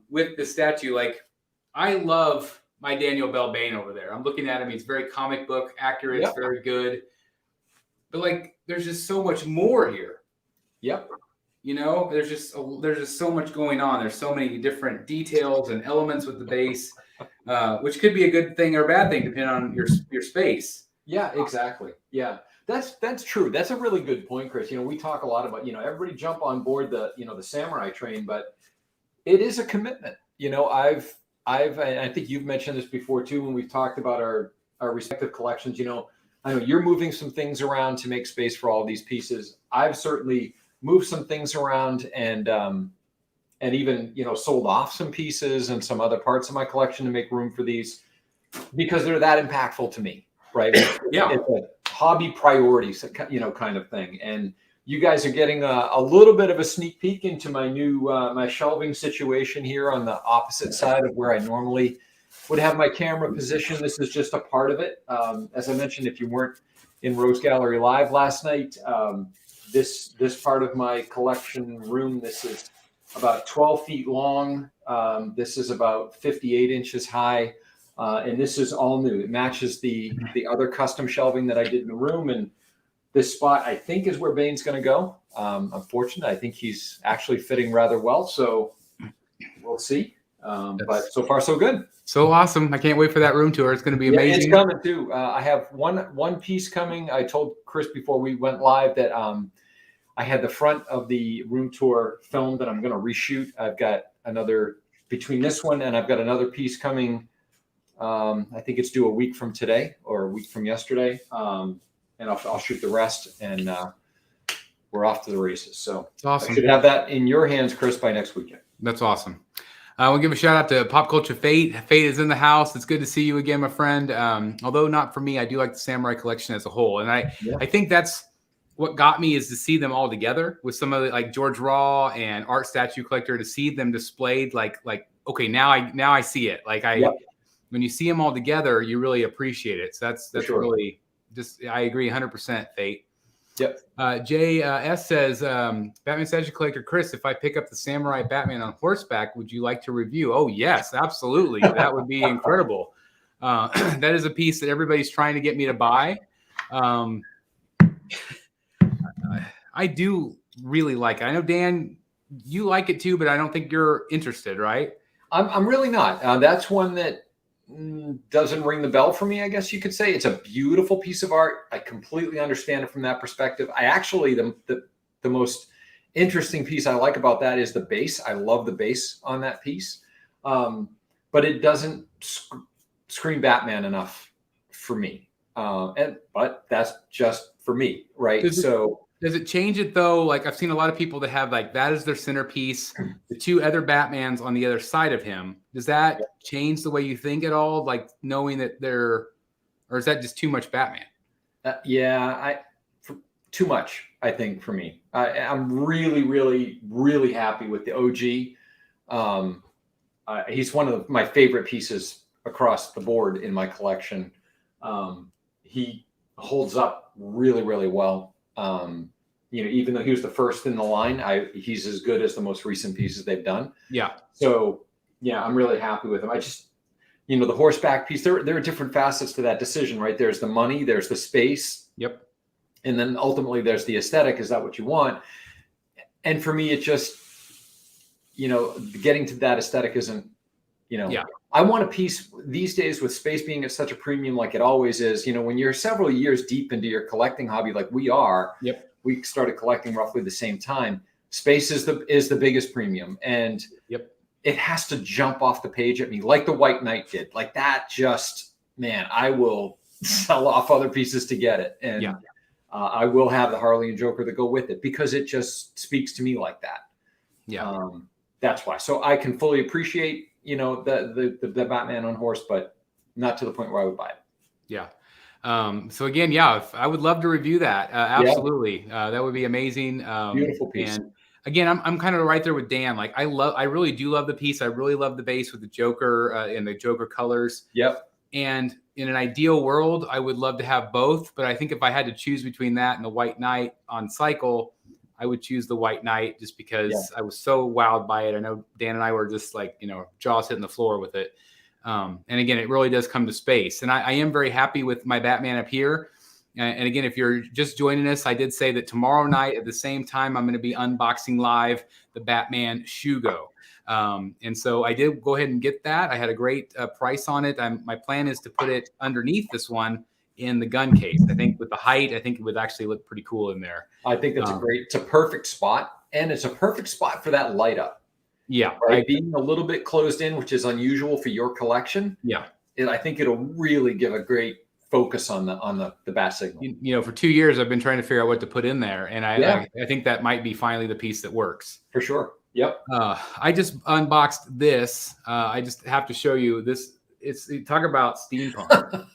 With the statue, like I love my Daniel Bell Bane over there. I'm looking at him. He's very comic book accurate. It's very good. But like, there's just so much more here. Yep. You know, there's just so much going on. There's so many different details and elements with the base, which could be a good thing or a bad thing depending on your space. Yeah, exactly. Yeah. That's true. That's a really good point, Chris. You know, we talk a lot about, you know, everybody jump on board the samurai train, but it is a commitment. You know, and I think you've mentioned this before too, when we've talked about our respective collections. You know, I know you're moving some things around to make space for all of these pieces. I've certainly moved some things around and even, you know, sold off some pieces and some other parts of my collection to make room for these because they're that impactful to me, right? Yeah. It's a hobby priorities, you know, kind of thing. And you guys are getting a little bit of a sneak peek into my new my shelving situation here on the opposite side of where I normally would have my camera position. This is just a part of it. As I mentioned, if you weren't in Rose Gallery Live last night, this part of my collection room, this is about 12 feet long. This is about 58 inches high, and this is all new. It matches the other custom shelving that I did in the room, and this spot, I think, is where Bane's going to go. Unfortunately, I think he's actually fitting rather well. So we'll see. But so far, so good. So awesome. I can't wait for that room tour. It's going to be amazing. It's coming too. I have one piece coming. I told Chris before we went live that I had the front of the room tour filmed that I'm going to reshoot. I've got another between this one and I've got another piece coming. I think it's due a week from today or a week from yesterday. And I'll shoot the rest, and we're off to the races. So it's awesome. I should have that in your hands, Chris, by next weekend. That's awesome. We'll give a shout out to Pop Culture Fate. Fate is in the house. It's good to see you again, my friend. Although not for me, I do like the Samurai collection as a whole, and I think that's what got me is to see them all together with some of the, like George Raw and Art Statue Collector, to see them displayed like okay, now I see it. Like when you see them all together, you really appreciate it. So that's really. Just, I agree 100%, Fate. Yep. JS says, Batman Statue Collector Chris, if I pick up the Samurai Batman on horseback, would you like to review? Oh, yes, absolutely. That would be incredible. That is a piece that everybody's trying to get me to buy. I do really like it. I know, Dan, you like it too, but I don't think you're interested, right? I'm really not. That's one that doesn't ring the bell for me, I guess you could say. It's a beautiful piece of art. I completely understand it from that perspective. I actually, the most interesting piece I like about that is the base. I love the base on that piece. but it doesn't scream Batman enough for me. But that's just for me, right? Does it change it though? Like I've seen a lot of people that have like that is their centerpiece, the two other Batmans on the other side of him. Does that change the way you think at all? Like knowing that or is that just too much Batman? Too much, I think, for me. I'm really, really, really happy with the OG. He's one of my favorite pieces across the board in my collection. He holds up really, really well. Even though he was the first in the line, he's as good as the most recent pieces they've done. Yeah. So yeah, I'm really happy with him. I just, the horseback piece, there are different facets to that decision, right? There's the money, there's the space. Yep. And then ultimately there's the aesthetic. Is that what you want? And for me, it just, getting to that aesthetic isn't, I want a piece these days with space being at such a premium, like it always is, when you're several years deep into your collecting hobby, like we are, we started collecting roughly the same time. Space is the biggest premium. And it has to jump off the page at me like the White Knight did. Like that just, man, I will sell off other pieces to get it. And I will have the Harley and Joker that go with it because it just speaks to me like that. Yeah. That's why. So I can fully appreciate, the Batman on horse, but not to the point where I would buy it. Yeah. So again, I would love to review that. Absolutely. That would be amazing. Beautiful piece. And again, I'm kind of right there with Dan. Like I really do love the piece. I really love the base with the Joker and the Joker colors. Yep. And in an ideal world, I would love to have both. But I think if I had to choose between that and the White Knight on cycle, I would choose the White Knight just because I was so wowed by it. I know Dan and I were just like, jaws hitting the floor with it. And again, it really does come to space. And I am very happy with my Batman up here. And again, if you're just joining us, I did say that tomorrow night at the same time, I'm going to be unboxing live the Batman Shugo. And so I did go ahead and get that. I had a great price on it. My plan is to put it underneath this one in the gun case. I think with the height, I think it would actually look pretty cool in there. I think that's it's a perfect spot. And it's a perfect spot for that light up. Yeah. Right. Being a little bit closed in, which is unusual for your collection. Yeah. I think it'll really give a great focus on the bat signal. For 2 years, I've been trying to figure out what to put in there. And I think that might be finally the piece that works. For sure. Yep. I just unboxed this. I just have to show you this. Talk about steampunk.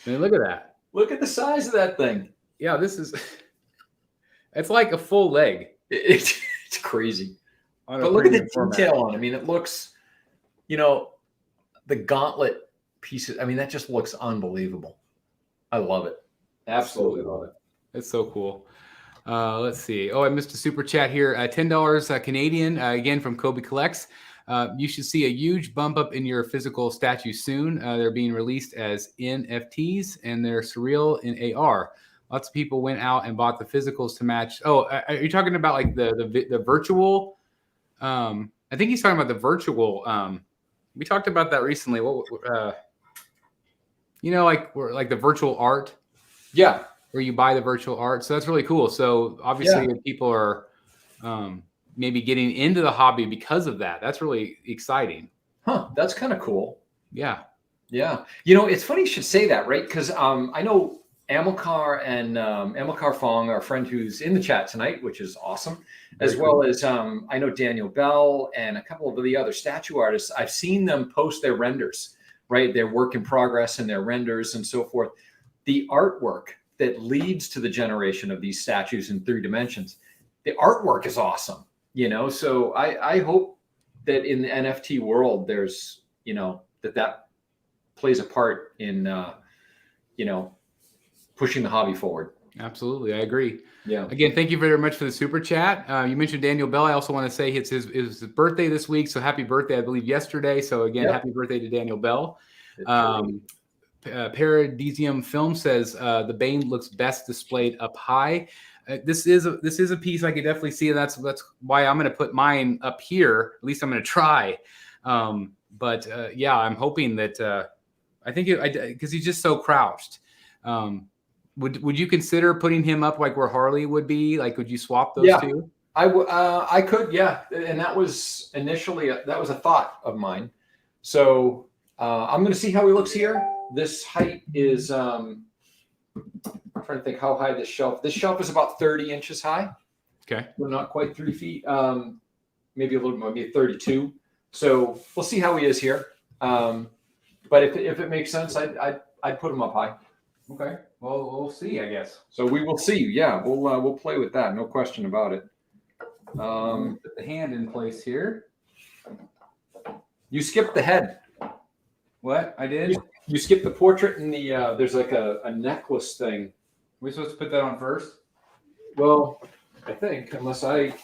I mean, look at that. Look at the size of that thing. Yeah, it's like a full leg. It's crazy. But look at the detail on it. I mean, it looks, the gauntlet pieces. I mean, that just looks unbelievable. I love it. Absolutely love it. It's so cool. Let's see. Oh, I missed a super chat here. $10 Canadian, again, from Kobe Collects. You should see a huge bump up in your physical statues soon. They're being released as NFTs and they're surreal in AR. Lots of people went out and bought the physicals to match. Oh, are you talking about like the virtual? I think he's talking about the virtual. We talked about that recently. Like the virtual art. Yeah. Where you buy the virtual art. So that's really cool. So obviously people are maybe getting into the hobby because of that. That's really exciting. Huh. That's kind of cool. Yeah. Yeah. It's funny you should say that, right? Because I know Amilcar and Amilcar Fong, our friend who's in the chat tonight, which is awesome, as well as I know Daniel Bell and a couple of the other statue artists. I've seen them post their renders, right? Their work in progress and their renders and so forth. The artwork that leads to the generation of these statues in 3 dimensions, the artwork is awesome, So I hope that in the NFT world, there's, that plays a part in, pushing the hobby forward. Absolutely. I agree. Yeah. Again, thank you very much for the super chat. You mentioned Daniel Bell. I also want to say it's his birthday this week. So happy birthday, I believe yesterday. So again, happy birthday to Daniel Bell. Paradisium Film says the Bane looks best displayed up high. This is a piece I could definitely see. That's why I'm going to put mine up here. At least I'm going to try. But I'm hoping that I think because he's just so crouched. Would you consider putting him up like where Harley would be? Like, would you swap those two? I could, yeah, and that was initially that was a thought of mine. So I'm going to see how he looks here. This height is I'm trying to think how high this shelf. This shelf is about 30 inches high. Okay. Well, not quite 3 feet. Maybe a little more, maybe 32. So we'll see how he is here. But if it makes sense, I'd put him up high. Okay. Well, we'll see, I guess. So we will see. Yeah, we'll play with that. No question about it. Put the hand in place here. You skipped the head. What? I did? You skipped the portrait and the there's like a necklace thing. We're supposed to put that on first? Well, I think unless I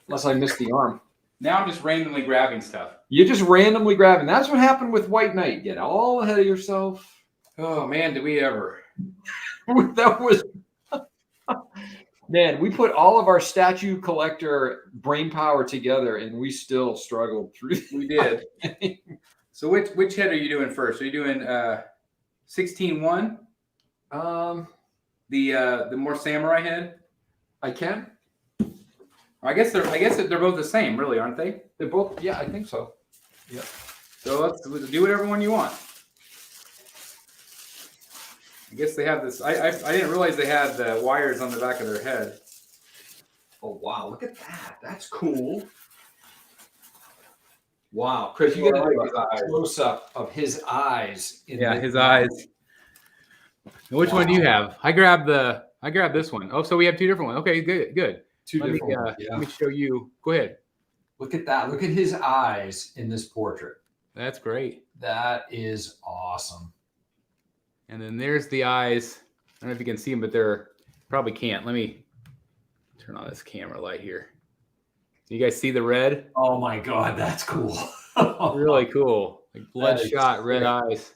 missed the arm. Now I'm just randomly grabbing stuff. You're just randomly grabbing. That's what happened with White Knight. Get all ahead of yourself. Oh man, did we ever? That was man. We put all of our statue collector brain power together, and we still struggled through. We did. So which head are you doing first? Are you doing 16-1? The more samurai head? I can. I guess they're both the same, really, aren't they? They're both. Yeah, I think so. Yeah. So let's do whatever one you want. I guess they have this. I didn't realize they had the wires on the back of their head. Oh wow! Look at that. That's cool. Wow, Chris, you get a close up of his eyes. His eyes. Which one do you have? I grabbed this one. Oh, so we have two different ones. Okay, good. Let me show you. Go ahead. Look at that. Look at his eyes in this portrait. That's great. That is awesome. And then there's the eyes. I don't know if you can see them, but they're probably can't. Let me turn on this camera light here. You guys see the red? Oh my God, that's cool. Really cool. Like bloodshot red eyes.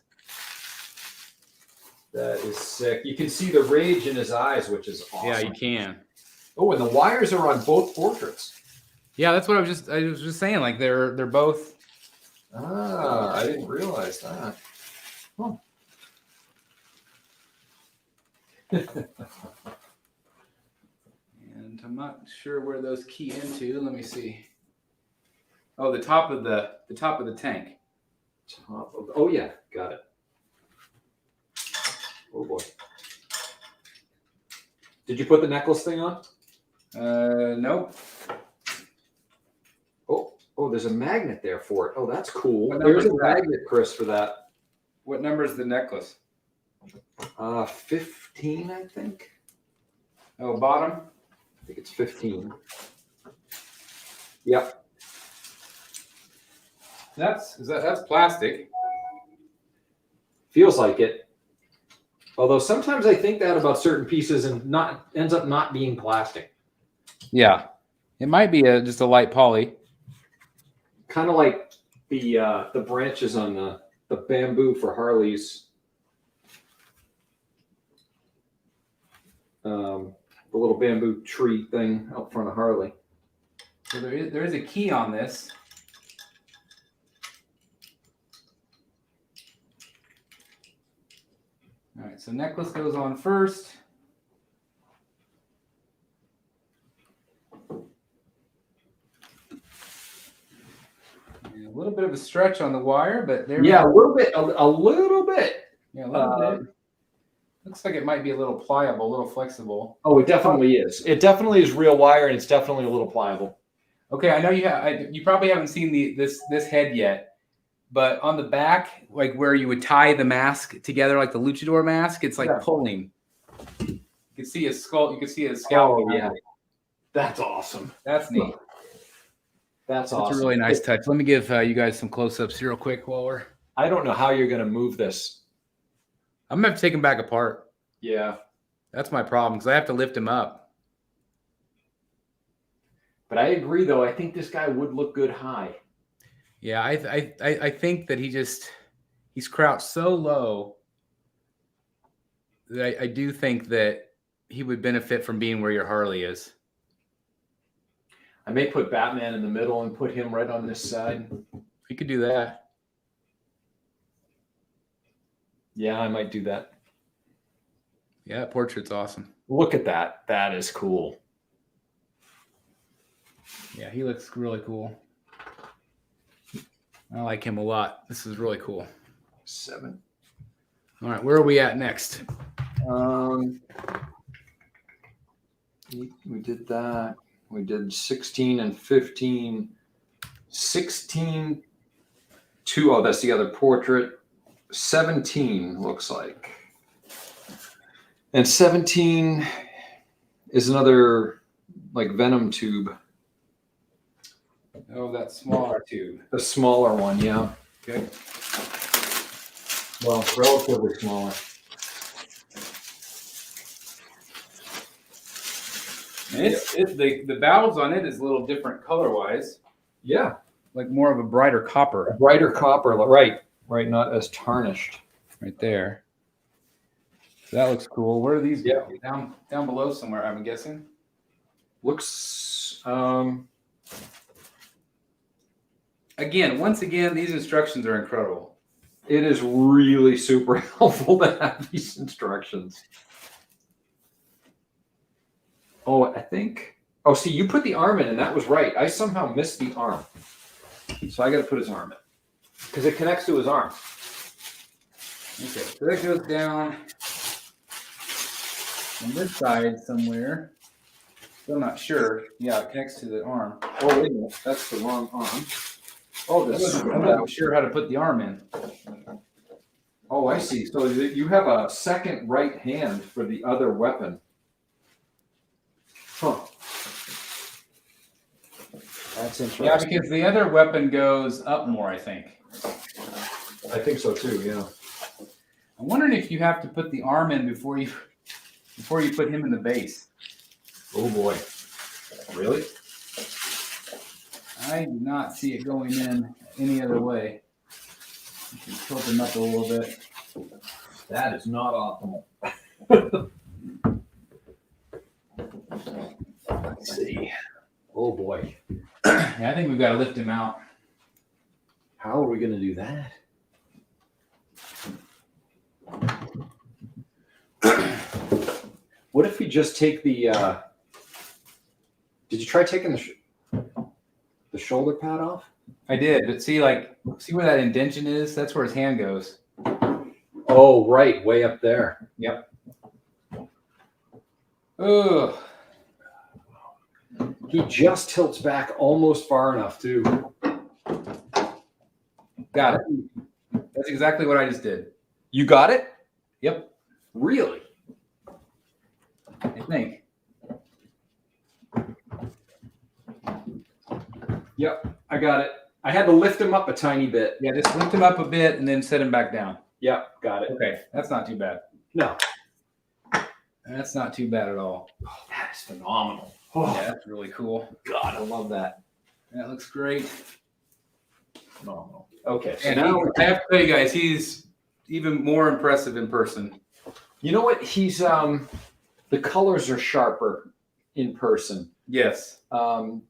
That is sick. You can see the rage in his eyes, which is awesome. Yeah, you can. Oh, and the wires are on both portraits. Yeah, that's what I was just saying. Like they're both. Ah, I didn't realize that. Huh. And I'm not sure where those key into. Let me see. Oh, the top of the tank. Oh yeah, got it. Oh boy. Did you put the necklace thing on? Nope. Oh, there's a magnet there for it. Oh, that's cool. What There's a number is that? magnet, Chris, for that. What number is the necklace? 15, I think. Oh, bottom. I think it's 15. Yep. That's plastic. Feels like it. Although sometimes I think that about certain pieces and ends up not being plastic. Yeah, it might be just a light poly. Kind of like the branches on the bamboo for Harley's. The little bamboo tree thing out front of Harley. So there is a key on this. All right, so necklace goes on first. And a little bit of a stretch on the wire, but there. Yeah, a little bit. A little bit. Yeah, a little bit. Looks like it might be a little pliable, a little flexible. Oh, it definitely is. It definitely is real wire, and it's definitely a little pliable. Okay, I know you probably haven't seen this head yet, but on the back, like where you would tie the mask together, like the luchador mask, it's like pulling. You can see his skull. You can see his scalp. Oh, yeah, that's awesome. That's neat. That's awesome. That's a really nice touch. Let me give you guys some close-ups real quick while we're. I don't know how you're going to move this. I'm gonna have to take him back apart. Yeah, that's my problem because I have to lift him up. But I agree, though. I think this guy would look good high. Yeah, I think that he's crouched so low that I do think that he would benefit from being where your Harley is. I may put Batman in the middle and put him right on this side. You could do that. Yeah, I might do that. Yeah, that portrait's awesome. Look at that. That is cool. Yeah, he looks really cool. I like him a lot. This is really cool. 7. All right, where are we at next? We did that. We did 16 and 15. 16, 2. Oh, that's the other portrait. 17 looks like. And 17 is another like Venom tube. Oh, that smaller tube. The smaller one, yeah. Okay. Well, relatively smaller. And the valves on it is a little different color wise, Yeah. like more of a brighter copper Brighter copper, right. Right, not as tarnished. right there. So that looks cool. Where are these? Yeah. Down below somewhere, I'm guessing. Looks Once again, these instructions are incredible. it is really super helpful to have these instructions. Oh, I think. Oh, see, you put the arm in, and that was right. I somehow missed the arm. So I got to put his arm in. Because it connects to his arm. Okay, so that goes down on this side somewhere. Still not sure. Yeah, it connects to the arm. Oh, wait a minute. That's the wrong arm. Oh, I'm not sure how to put the arm in. Oh, I see. So you have a second right hand for the other weapon. Huh. That's interesting. Yeah, because the other weapon goes up more, I think. I think so too, yeah. I'm wondering if you have to put the arm in before you put him in the base. Oh boy. Really? I do not see it going in any other way. You can tilt him up a little bit. That is not optimal. Let's see. Oh boy. Yeah, I think we've got to lift him out. How are we going to do that? What if we just take the did you try taking the shoulder pad off? I did, but see where that indention is? That's where his hand goes. Oh, right, way up there. Yep. Oh, He just tilts back almost far enough too. got it. That's exactly what I just did. You got it? Yep, Really? I think. Yep, I got it. I had to lift him up a tiny bit. Yeah, just lift him up a bit and then set him back down. Yep, got it. Okay, that's not too bad. No. That's not too bad at all. Oh, that is phenomenal. Oh, Yeah, that's really cool. God, I love that. That looks great. Phenomenal. Okay, so And now I have to tell you guys, he's even more impressive in person. you know what? He's the colors are sharper in person. Yes. The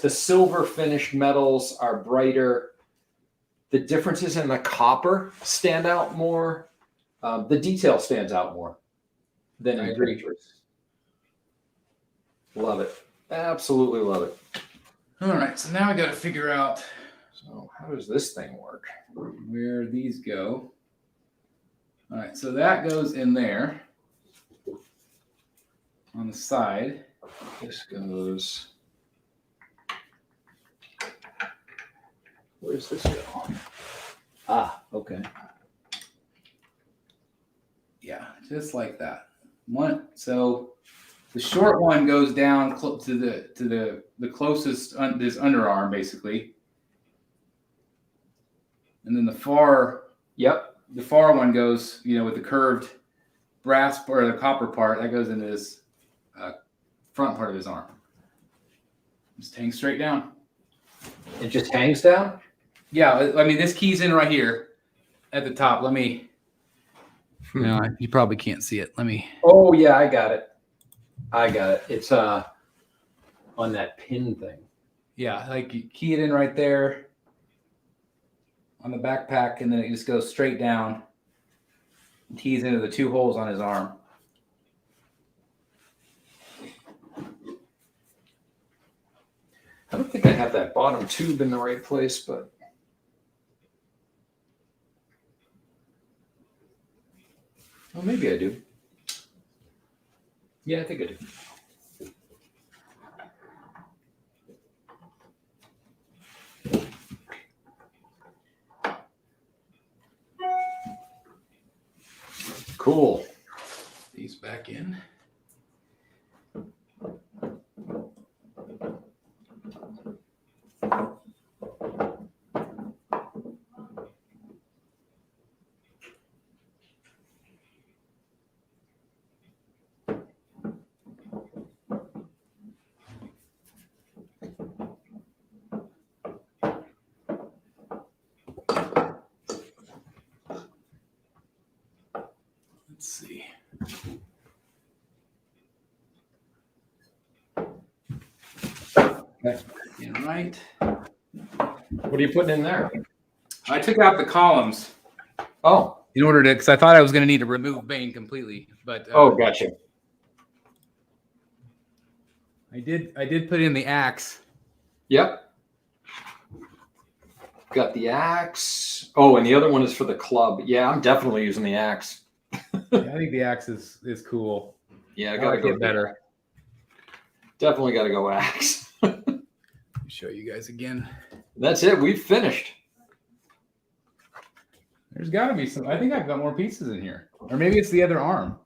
silver finished metals are brighter. The differences in the copper stand out more. The detail stands out more than I in agree. pictures. Love it. Absolutely love it. All right, so now I got to figure out So how does this thing work? where these go. All right, so that goes in there on the side. This goes. Where's this go? Ah, okay. Yeah, just like that. So the short one goes down to the closest this underarm basically, and then the far one goes with the curved brass or the copper part that goes into this front part of his arm. Just hangs straight down. It just hangs down? Yeah, I mean this key's in right here at the top. Let me. No, you probably can't see it. Let me. Oh yeah, I got it. It's on that pin thing. Yeah, like you key it in right there on the backpack, and then it just goes straight down. And keys into the 2 holes on his arm. I don't think I have that bottom tube in the right place, but oh, maybe I do. Yeah, I think I do. Cool. These back in. Let's see. Okay. Right. What are you putting in there? I took out the columns Oh. in order to, because I thought I was going to need to remove Bane completely, but Gotcha. I did put in the axe. Yep. Got the axe. Oh, and the other one is for the club. Yeah, I'm definitely using the axe. Yeah, I think the axe is cool. Yeah, I I gotta like go it better. Definitely gotta go axe. Show you guys again. That's it. We've finished. There's got to be some. I think I've got more pieces in here, or maybe it's the other arm.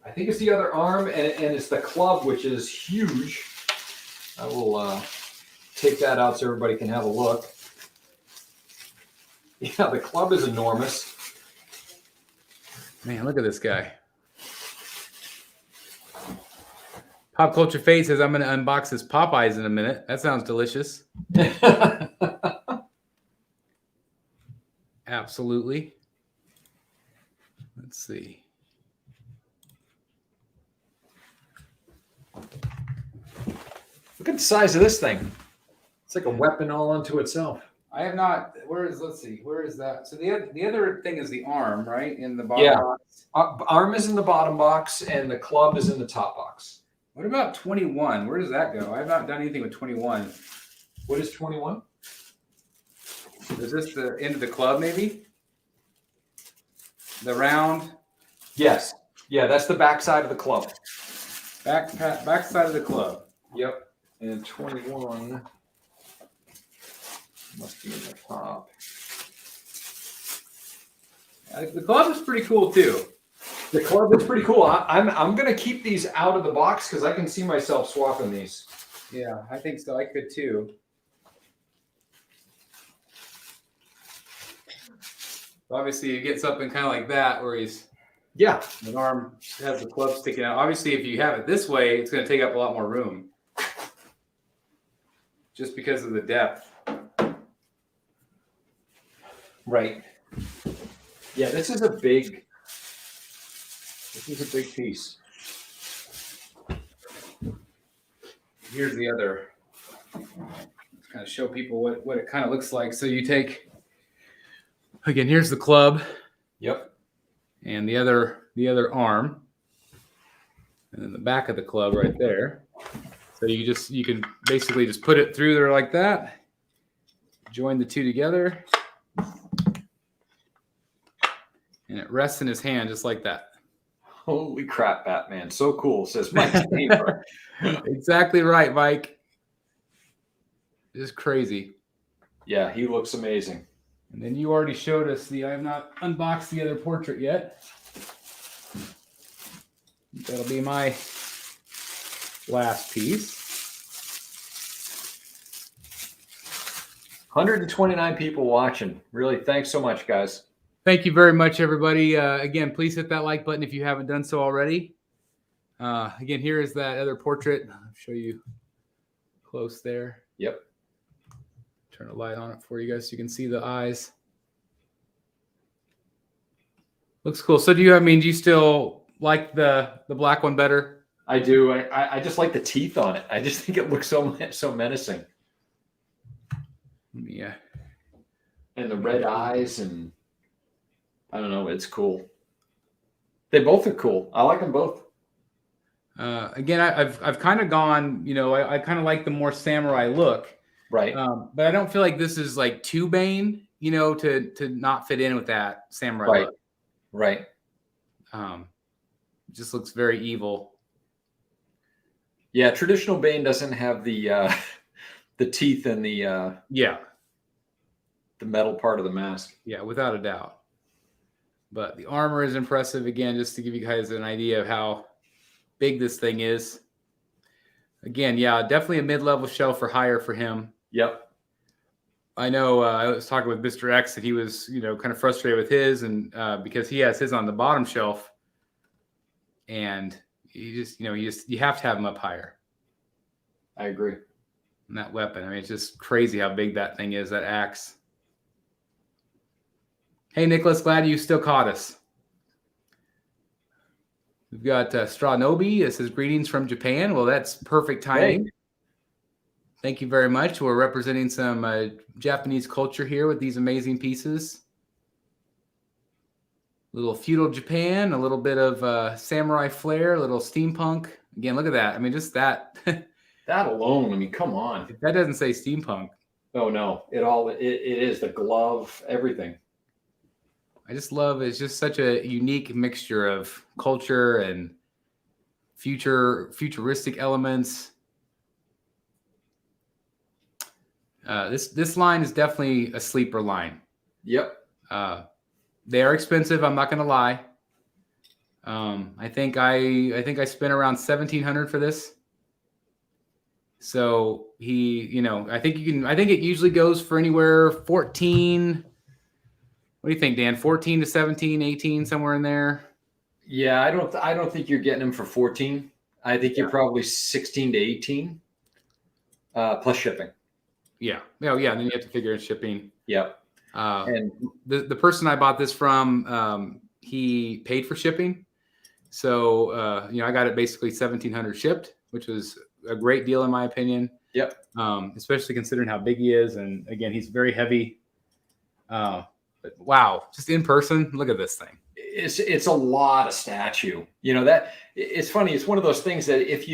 I think it's the other arm, and it's the club, which is huge. I will take that out so everybody can have a look. Yeah, the club is enormous. Man, look at this guy. Pop Culture Fate says I'm going to unbox his Popeyes in a minute. That sounds delicious. Absolutely. Let's see. Look at the size of this thing. It's like a weapon all unto itself. I have not. Let's see. Where is that? So the other thing is the arm, right? In the bottom Yeah. box. Arm is in the bottom box, and the club is in the top box. What about 21? Where does that go? I've not done anything with 21. What is 21? Is this the end of the club, maybe? The round? Yes. Yeah, that's the back side of the club. Back side of the club. Yep. And 21 must be in the top. The club is pretty cool, too. The club is pretty cool. I'm going to keep these out of the box because I can see myself swapping these. Yeah, I think so. I could, too. Obviously, he gets up and kind of like that, where he's Yeah. an arm has the club sticking out. Obviously, if you have it this way, it's going to take up a lot more room, just because of the depth. Right. Yeah, this is a big piece. Here's the other. Let's kind of show people what it kind of looks like. So you take, again, here's the club. Yep. And the other arm, and then the back of the club right there. So you can basically just put it through there like that, join the two together, and it rests in his hand just like that. Holy crap, Batman. So cool, says Mike. Exactly right, Mike. Just crazy. Yeah, he looks amazing. And then you already showed us I have not unboxed the other portrait yet. That'll be my last piece. 129 people watching. Really, thanks so much, guys. Thank you very much, everybody. Again, please hit that like button if you haven't done so already. Again, here is that other portrait. I'll show you close there. Yep. Turn a light on it for you guys so you can see the eyes. Looks cool. So do you still like the black one better? I do. I just like the teeth on it. I just think it looks so menacing. Yeah. And the red eyes, and I don't know, it's cool. They both are cool. I like them both. Again, I've kind of gone, I kind of like the more samurai look. Right. But I don't feel like this is like too Bane, you know, to not fit in with that samurai Right. look. Right. It just looks very evil. Yeah, traditional Bane doesn't have the teeth and the metal part of the mask. Yeah, without a doubt. But the armor is impressive again, just to give you guys an idea of how big this thing is. Again, yeah, definitely a mid-level shelf or higher for him. Yep. I know I was talking with Mr. X and he was, you know, kind of frustrated with his, and because he has his on the bottom shelf, and you have to have him up higher. I agree. And that weapon, I mean, it's just crazy how big that thing is, that axe. Hey, Nicholas, glad you still caught us. We've got Stranobi. It says greetings from Japan. Well, that's perfect timing. Hey. Thank you very much. We're representing some Japanese culture here with these amazing pieces. A little feudal Japan, a little bit of samurai flair, a little steampunk. Again, look at that. I mean, just that. That alone, I mean, come on. If that doesn't say steampunk. Oh, no. It is the glove, everything. I just love it's just such a unique mixture of culture and futuristic elements. This line is definitely a sleeper line. Yep. They are expensive. I'm not going to lie. I think I spent around $1,700 for this. So I think it usually goes for anywhere 14. What do you think, Dan? 14 to 17, 18, somewhere in there. Yeah, I don't think you're getting them for 14. I think you're probably 16 to 18, plus shipping. Yeah. Oh, yeah. And then you have to figure in shipping. Yep. And the person I bought this from, he paid for shipping. So, I got it basically 1,700 shipped, which was a great deal in my opinion. Yep. Especially considering how big he is. And again, he's very heavy. But wow, just in person, look at this thing. It's a lot of statue. That it's funny. It's one of those things that if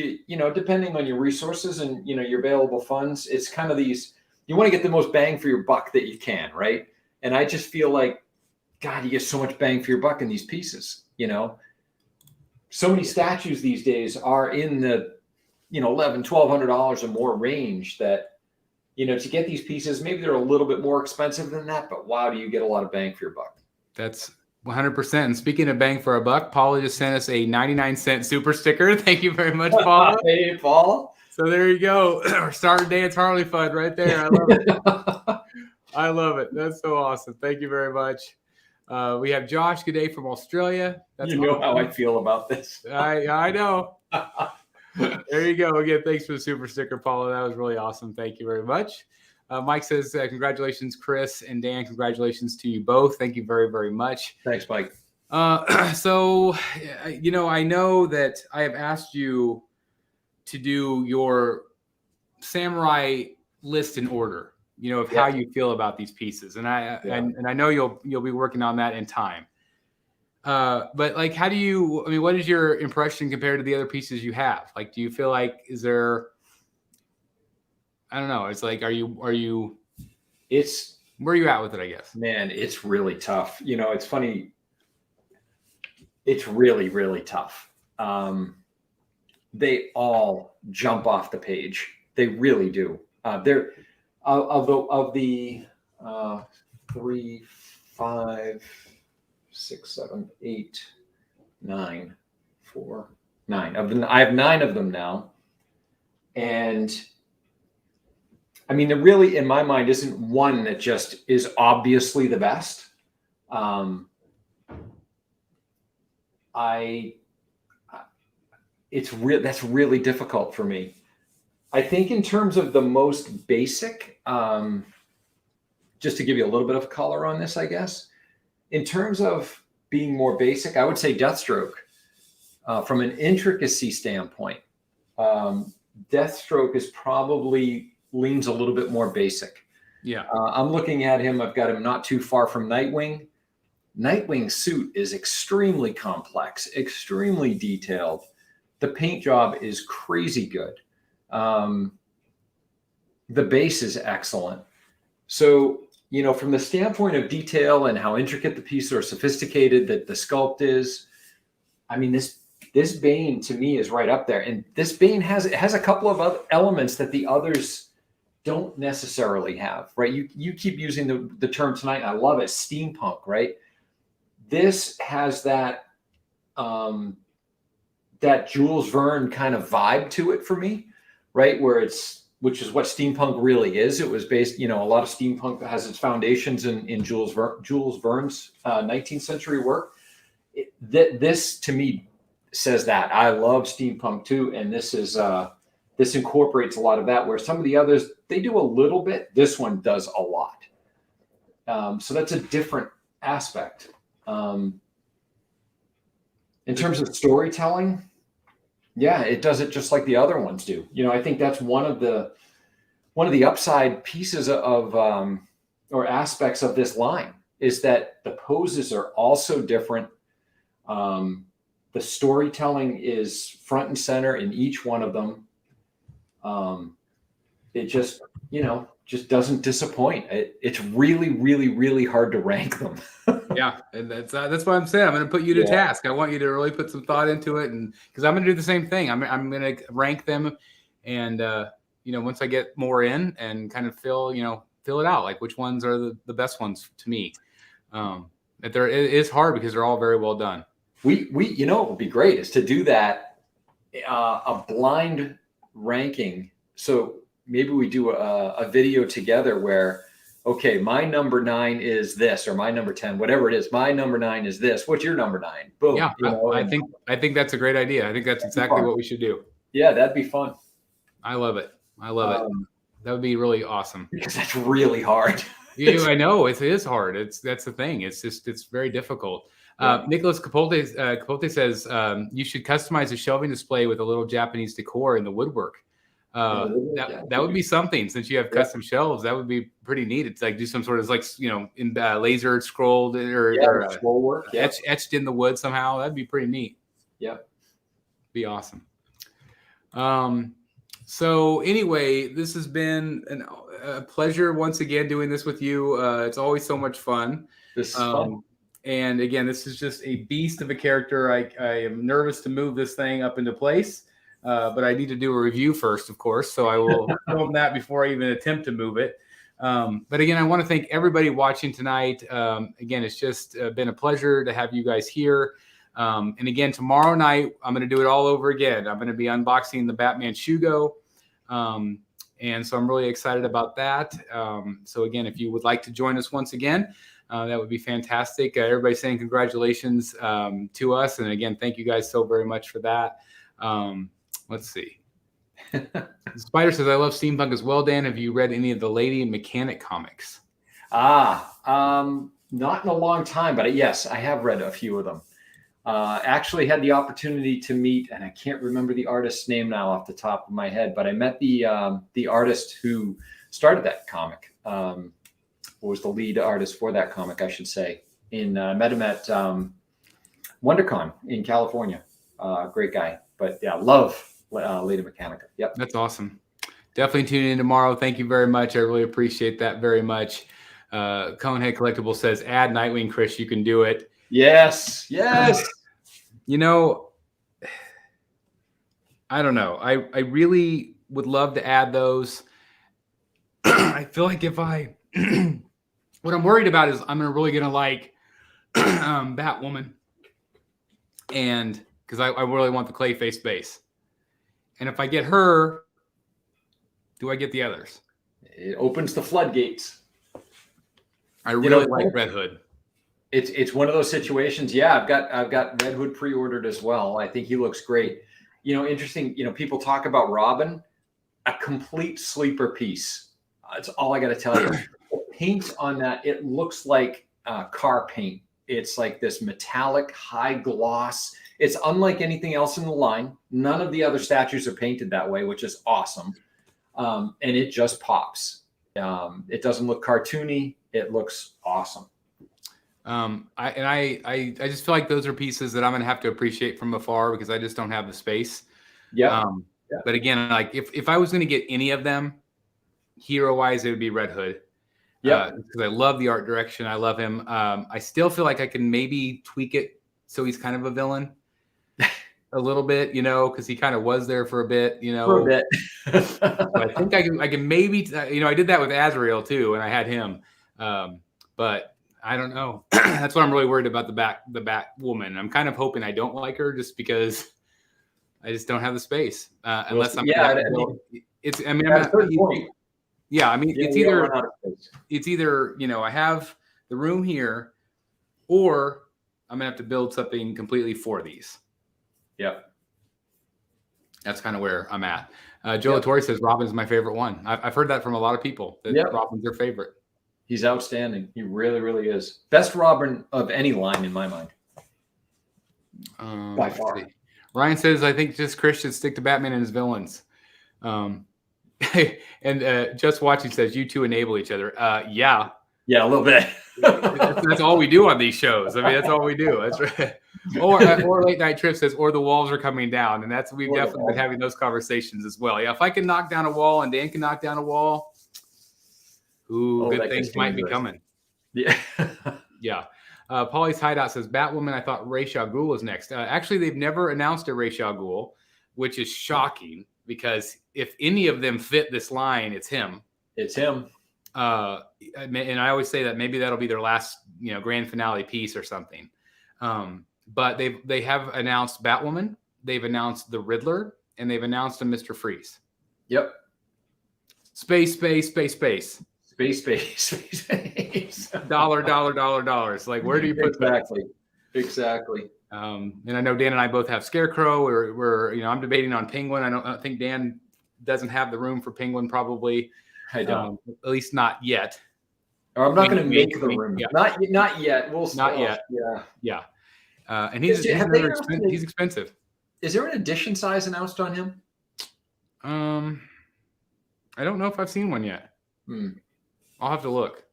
depending on your resources and, your available funds, it's kind of these, you want to get the most bang for your buck that you can. Right. And I just feel like, God, you get so much bang for your buck in these pieces, so many statues these days are in the, $1,100, $1,200 or more range that, to get these pieces, maybe they're a little bit more expensive than that, but wow, do you get a lot of bang for your buck. That's 100%. And speaking of bang for a buck, Paula just sent us a 99-cent super sticker. Thank you very much, Paula. Hey, Paula. So there you go. Our Start Dance Harley Fun right there. I love it. I love it. That's so awesome. Thank you very much. We have Josh. Good day from Australia. That's awesome. How I feel about this. I know. There you go. Again, thanks for the super sticker, Paula. That was really awesome. Thank you very much. Mike says, congratulations, Chris and Dan. Congratulations to you both. Thank you very, very much. Thanks, Mike. So, I know that I have asked you to do your samurai list in order, of how you feel about these pieces. And I know you'll be working on that in time. But like, what is your impression compared to the other pieces you have? Like, do you feel like, I don't know. It's like, where are you at with it, I guess? Man, it's really tough. It's funny. It's really, really tough. They all jump off the page. They really do. They're of the 3, 5, 6, 7, 8, 9, 4, 9 of them. I have 9 of them now. And I mean, there really, in my mind, isn't one that just is obviously the best. That's really difficult for me. I think in terms of the most basic, just to give you a little bit of color on this, I guess, in terms of being more basic, I would say Deathstroke. From an intricacy standpoint, Deathstroke is probably leans a little bit more basic. Yeah. I'm looking at him. I've got him not too far from Nightwing. Nightwing's suit is extremely complex, extremely detailed. The paint job is crazy good. the base is excellent. So, from the standpoint of detail and how intricate the pieces are, sophisticated that the sculpt is, I mean, this Bane to me is right up there. And this Bane has a couple of other elements that the others don't necessarily have, right? You keep using the term tonight, and I love it, steampunk, right? This has that that Jules Verne kind of vibe to it for me, right? Which is what steampunk really is. It was based, a lot of steampunk has its foundations in Jules Verne's 19th century work. This to me says that. I love steampunk too, and this incorporates a lot of that, where some of the others, they do a little bit. This one does a lot. So that's a different aspect. In terms of storytelling, yeah, it does it just like the other ones do. I think that's one of the upside pieces of or aspects of this line is that the poses are also different. The storytelling is front and center in each one of them. It just doesn't disappoint. It's really, really, really hard to rank them. Yeah, and that's what I'm saying. I'm going to put you to task. I want you to really put some thought into it, and because I'm going to do the same thing. I'm going to rank them, and once I get more in and kind of fill it out, like which ones are the best ones to me. It is hard because they're all very well done. We what would be great is to do that a blind ranking. So maybe we do a video together where, okay, my number 9 is this, or my number 10, whatever it is. My number 9 is this. What's your number 9? Boom. Yeah, I think that's a great idea. I think that's exactly what we should do. Yeah, that'd be fun. I love it. That would be really awesome. Because that's really hard. I know it is hard. That's the thing. It's very difficult. Nicholas Capote says you should customize a shelving display with a little Japanese decor in the woodwork. That would be something, since you have custom shelves. That would be pretty neat. It's like do some sort of in laser scrolled or scroll work, etched in the wood somehow. That'd be pretty neat. Yep, be awesome. So anyway, this has been a pleasure once again doing this with you. It's always so much fun. This is fun. And again, this is just a beast of a character. I am nervous to move this thing up into place. But I need to do a review first, of course. So I will film that before I even attempt to move it. But again, I want to thank everybody watching tonight. Again, it's just been a pleasure to have you guys here. And again, tomorrow night, I'm going to do it all over again. I'm going to be unboxing the Batman Shugo. And so I'm really excited about that. So again, if you would like to join us once again, that would be fantastic. Everybody's saying congratulations to us. And again, thank you guys so very much for that. Let's see. Spider says, I love steampunk as well, Dan. Have you read any of the Lady Mechanic comics? Not in a long time, but yes, I have read a few of them. Actually had the opportunity to meet, and I can't remember the artist's name now off the top of my head, but I met the artist who started that comic, was the lead artist for that comic, I should say. Met him at WonderCon in California. Great guy. But yeah, love Lady Mechanica. Yep. That's awesome. Definitely tune in tomorrow. Thank you very much. I really appreciate that very much. KohnHead Collectible says, add Nightwing, Chris. You can do it. Yes. Yes. I don't know. I really would love to add those. I feel like if I, what I'm worried about is I'm really going to like Batwoman. And because I really want the Clayface base. And if I get her, do I get the others? It opens the floodgates. I really like Red Hood. It's one of those situations. Yeah, I've got Red Hood pre-ordered as well. I think he looks great. Interesting. People talk about Robin, a complete sleeper piece. That's all I got to tell you. The paint on that, it looks like car paint. It's like this metallic, high gloss. It's unlike anything else in the line. None of the other statues are painted that way, which is awesome. And it just pops. It doesn't look cartoony. It looks awesome. I just feel like those are pieces that I'm going to have to appreciate from afar because I just don't have the space. Yeah. But again, like if I was going to get any of them, hero-wise, it would be Red Hood. Yeah. Because I love the art direction. I love him. I still feel like I can maybe tweak it so he's kind of a villain a little bit, because he kind of was there for a bit, For a bit. So I think I can maybe, I did that with Azrael too, and I had him. But I don't know. That's what I'm really worried about, the Bat woman. I'm kind of hoping I don't like her just because I just don't have the space. Unless I'm it's either I have the room here, or I'm gonna have to build something completely for these. Yep. That's kind of where I'm at. Joe Latore says Robin's my favorite one. I've heard that from a lot of people, that Robin's their favorite. He's outstanding. He really, really is. Best Robin of any line in my mind. By far. Ryan says, I think just Chris should stick to Batman and his villains. And Just Watching says, you two enable each other. Yeah. Yeah, a little bit. That's all we do on these shows. I mean, that's all we do. That's right. Or Late Night Trip says, or the walls are coming down. And we've definitely been having those conversations as well. Yeah, if I can knock down a wall and Dan can knock down a wall, good things might be coming. Yeah. Yeah. Polly's Hideout says, Batwoman, I thought Ra's al Ghul was next. Actually, they've never announced a Ra's al Ghul, which is shocking because if any of them fit this line, it's him. It's him. And I always say that maybe that'll be their last, grand finale piece or something. But they have announced Batwoman, they've announced the Riddler, and they've announced a Mr. Freeze. Yep. Space. Space. Dollars. Like, where do you put that? Exactly. And I know Dan and I both have Scarecrow. We're I'm debating on Penguin. I don't think Dan doesn't have the room for Penguin, probably. I don't. At least not yet. Or I'm not going to make the room. Yeah. Not yet. We'll see. Not yet. Yeah. And he's expensive. Is there an edition size announced on him? I don't know if I've seen one yet. I'll have to look.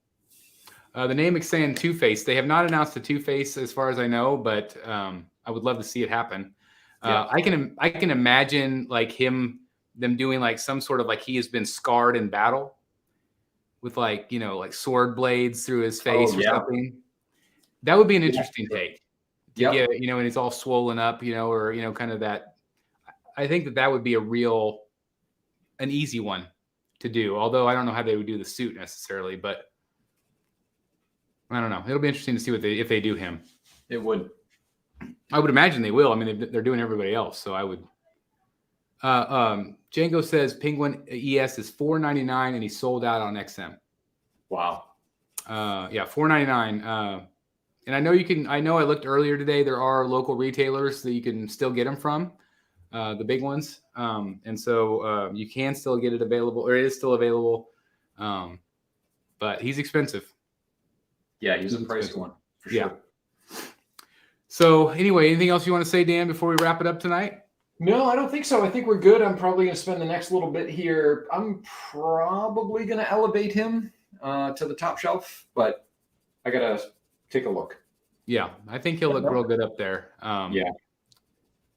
The name is saying Two-Face. They have not announced the Two-Face as far as I know, but I would love to see it happen. I can imagine like them doing like some sort of like he has been scarred in battle with like sword blades through his face or something. That would be an interesting take. Yeah. And it's all swollen up, or kind of that. I think that would be an easy one to do. Although I don't know how they would do the suit necessarily, but I don't know. It'll be interesting to see if they do him. It would. I would imagine they will. I mean, they're doing everybody else, so I would. Django says Penguin ES is $4.99 and he's sold out on XM. Wow. $4.99. And I know I looked earlier today. There are local retailers that you can still get them from, the big ones. And so you can still get it available, or it is still available. But he's expensive. Yeah, he's a pricey one for sure. Yeah. So anyway, anything else you want to say, Dan, before we wrap it up tonight? No, I don't think so. I think we're good. I'm probably going to spend the next little bit here. I'm probably going to elevate him to the top shelf, but I got to take a look. Yeah, I think he'll look real good up there. Yeah.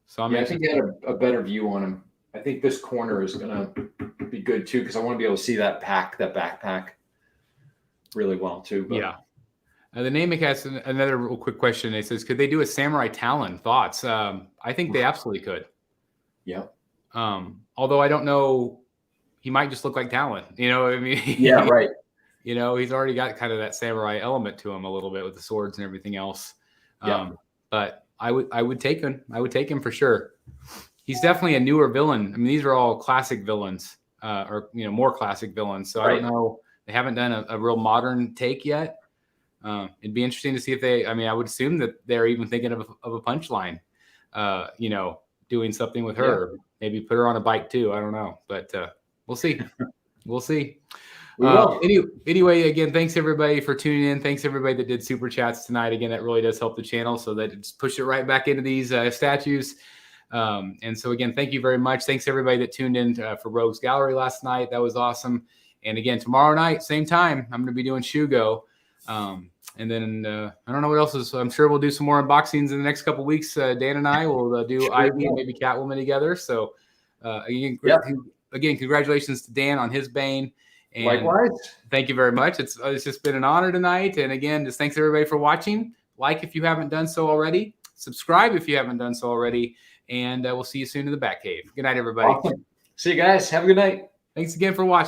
So I think I had a better view on him. I think this corner is going to be good too, because I want to be able to see that backpack really well too. But. Yeah. The Namic has another real quick question. It says, could they do a Samurai Talon? Thoughts? I think they absolutely could. Yeah. Although I don't know, he might just look like Talon. You know what I mean? Yeah, right. He's already got kind of that samurai element to him a little bit with the swords and everything else. But I would take him. I would take him for sure. He's definitely a newer villain. I mean, these are all classic villains, or more classic villains. So right. I don't know. They haven't done a real modern take yet. It'd be interesting to see if I would assume that they're even thinking of a punchline, doing something with her. Yeah. Maybe put her on a bike too. I don't know, but we'll see. We'll see. Anyway, again, thanks everybody for tuning in. Thanks everybody that did super chats tonight. Again, that really does help the channel, so that it's pushed it right back into these statues. And so again, thank you very much. Thanks everybody that tuned in for Rogue's Gallery last night. That was awesome. And again, tomorrow night, same time, I'm going to be doing Shugo. And then I don't know what else is. I'm sure we'll do some more unboxings in the next couple of weeks. Dan and I will do Ivy and maybe Catwoman together. So again, congratulations to Dan on his Bane. And Likewise. thank you very much. It's just been an honor tonight. And again, just thanks everybody for watching. Like if you haven't done so already. Subscribe if you haven't done so already. And we'll see you soon in the Batcave. Good night, everybody. Awesome. See you guys. Have a good night. Thanks again for watching.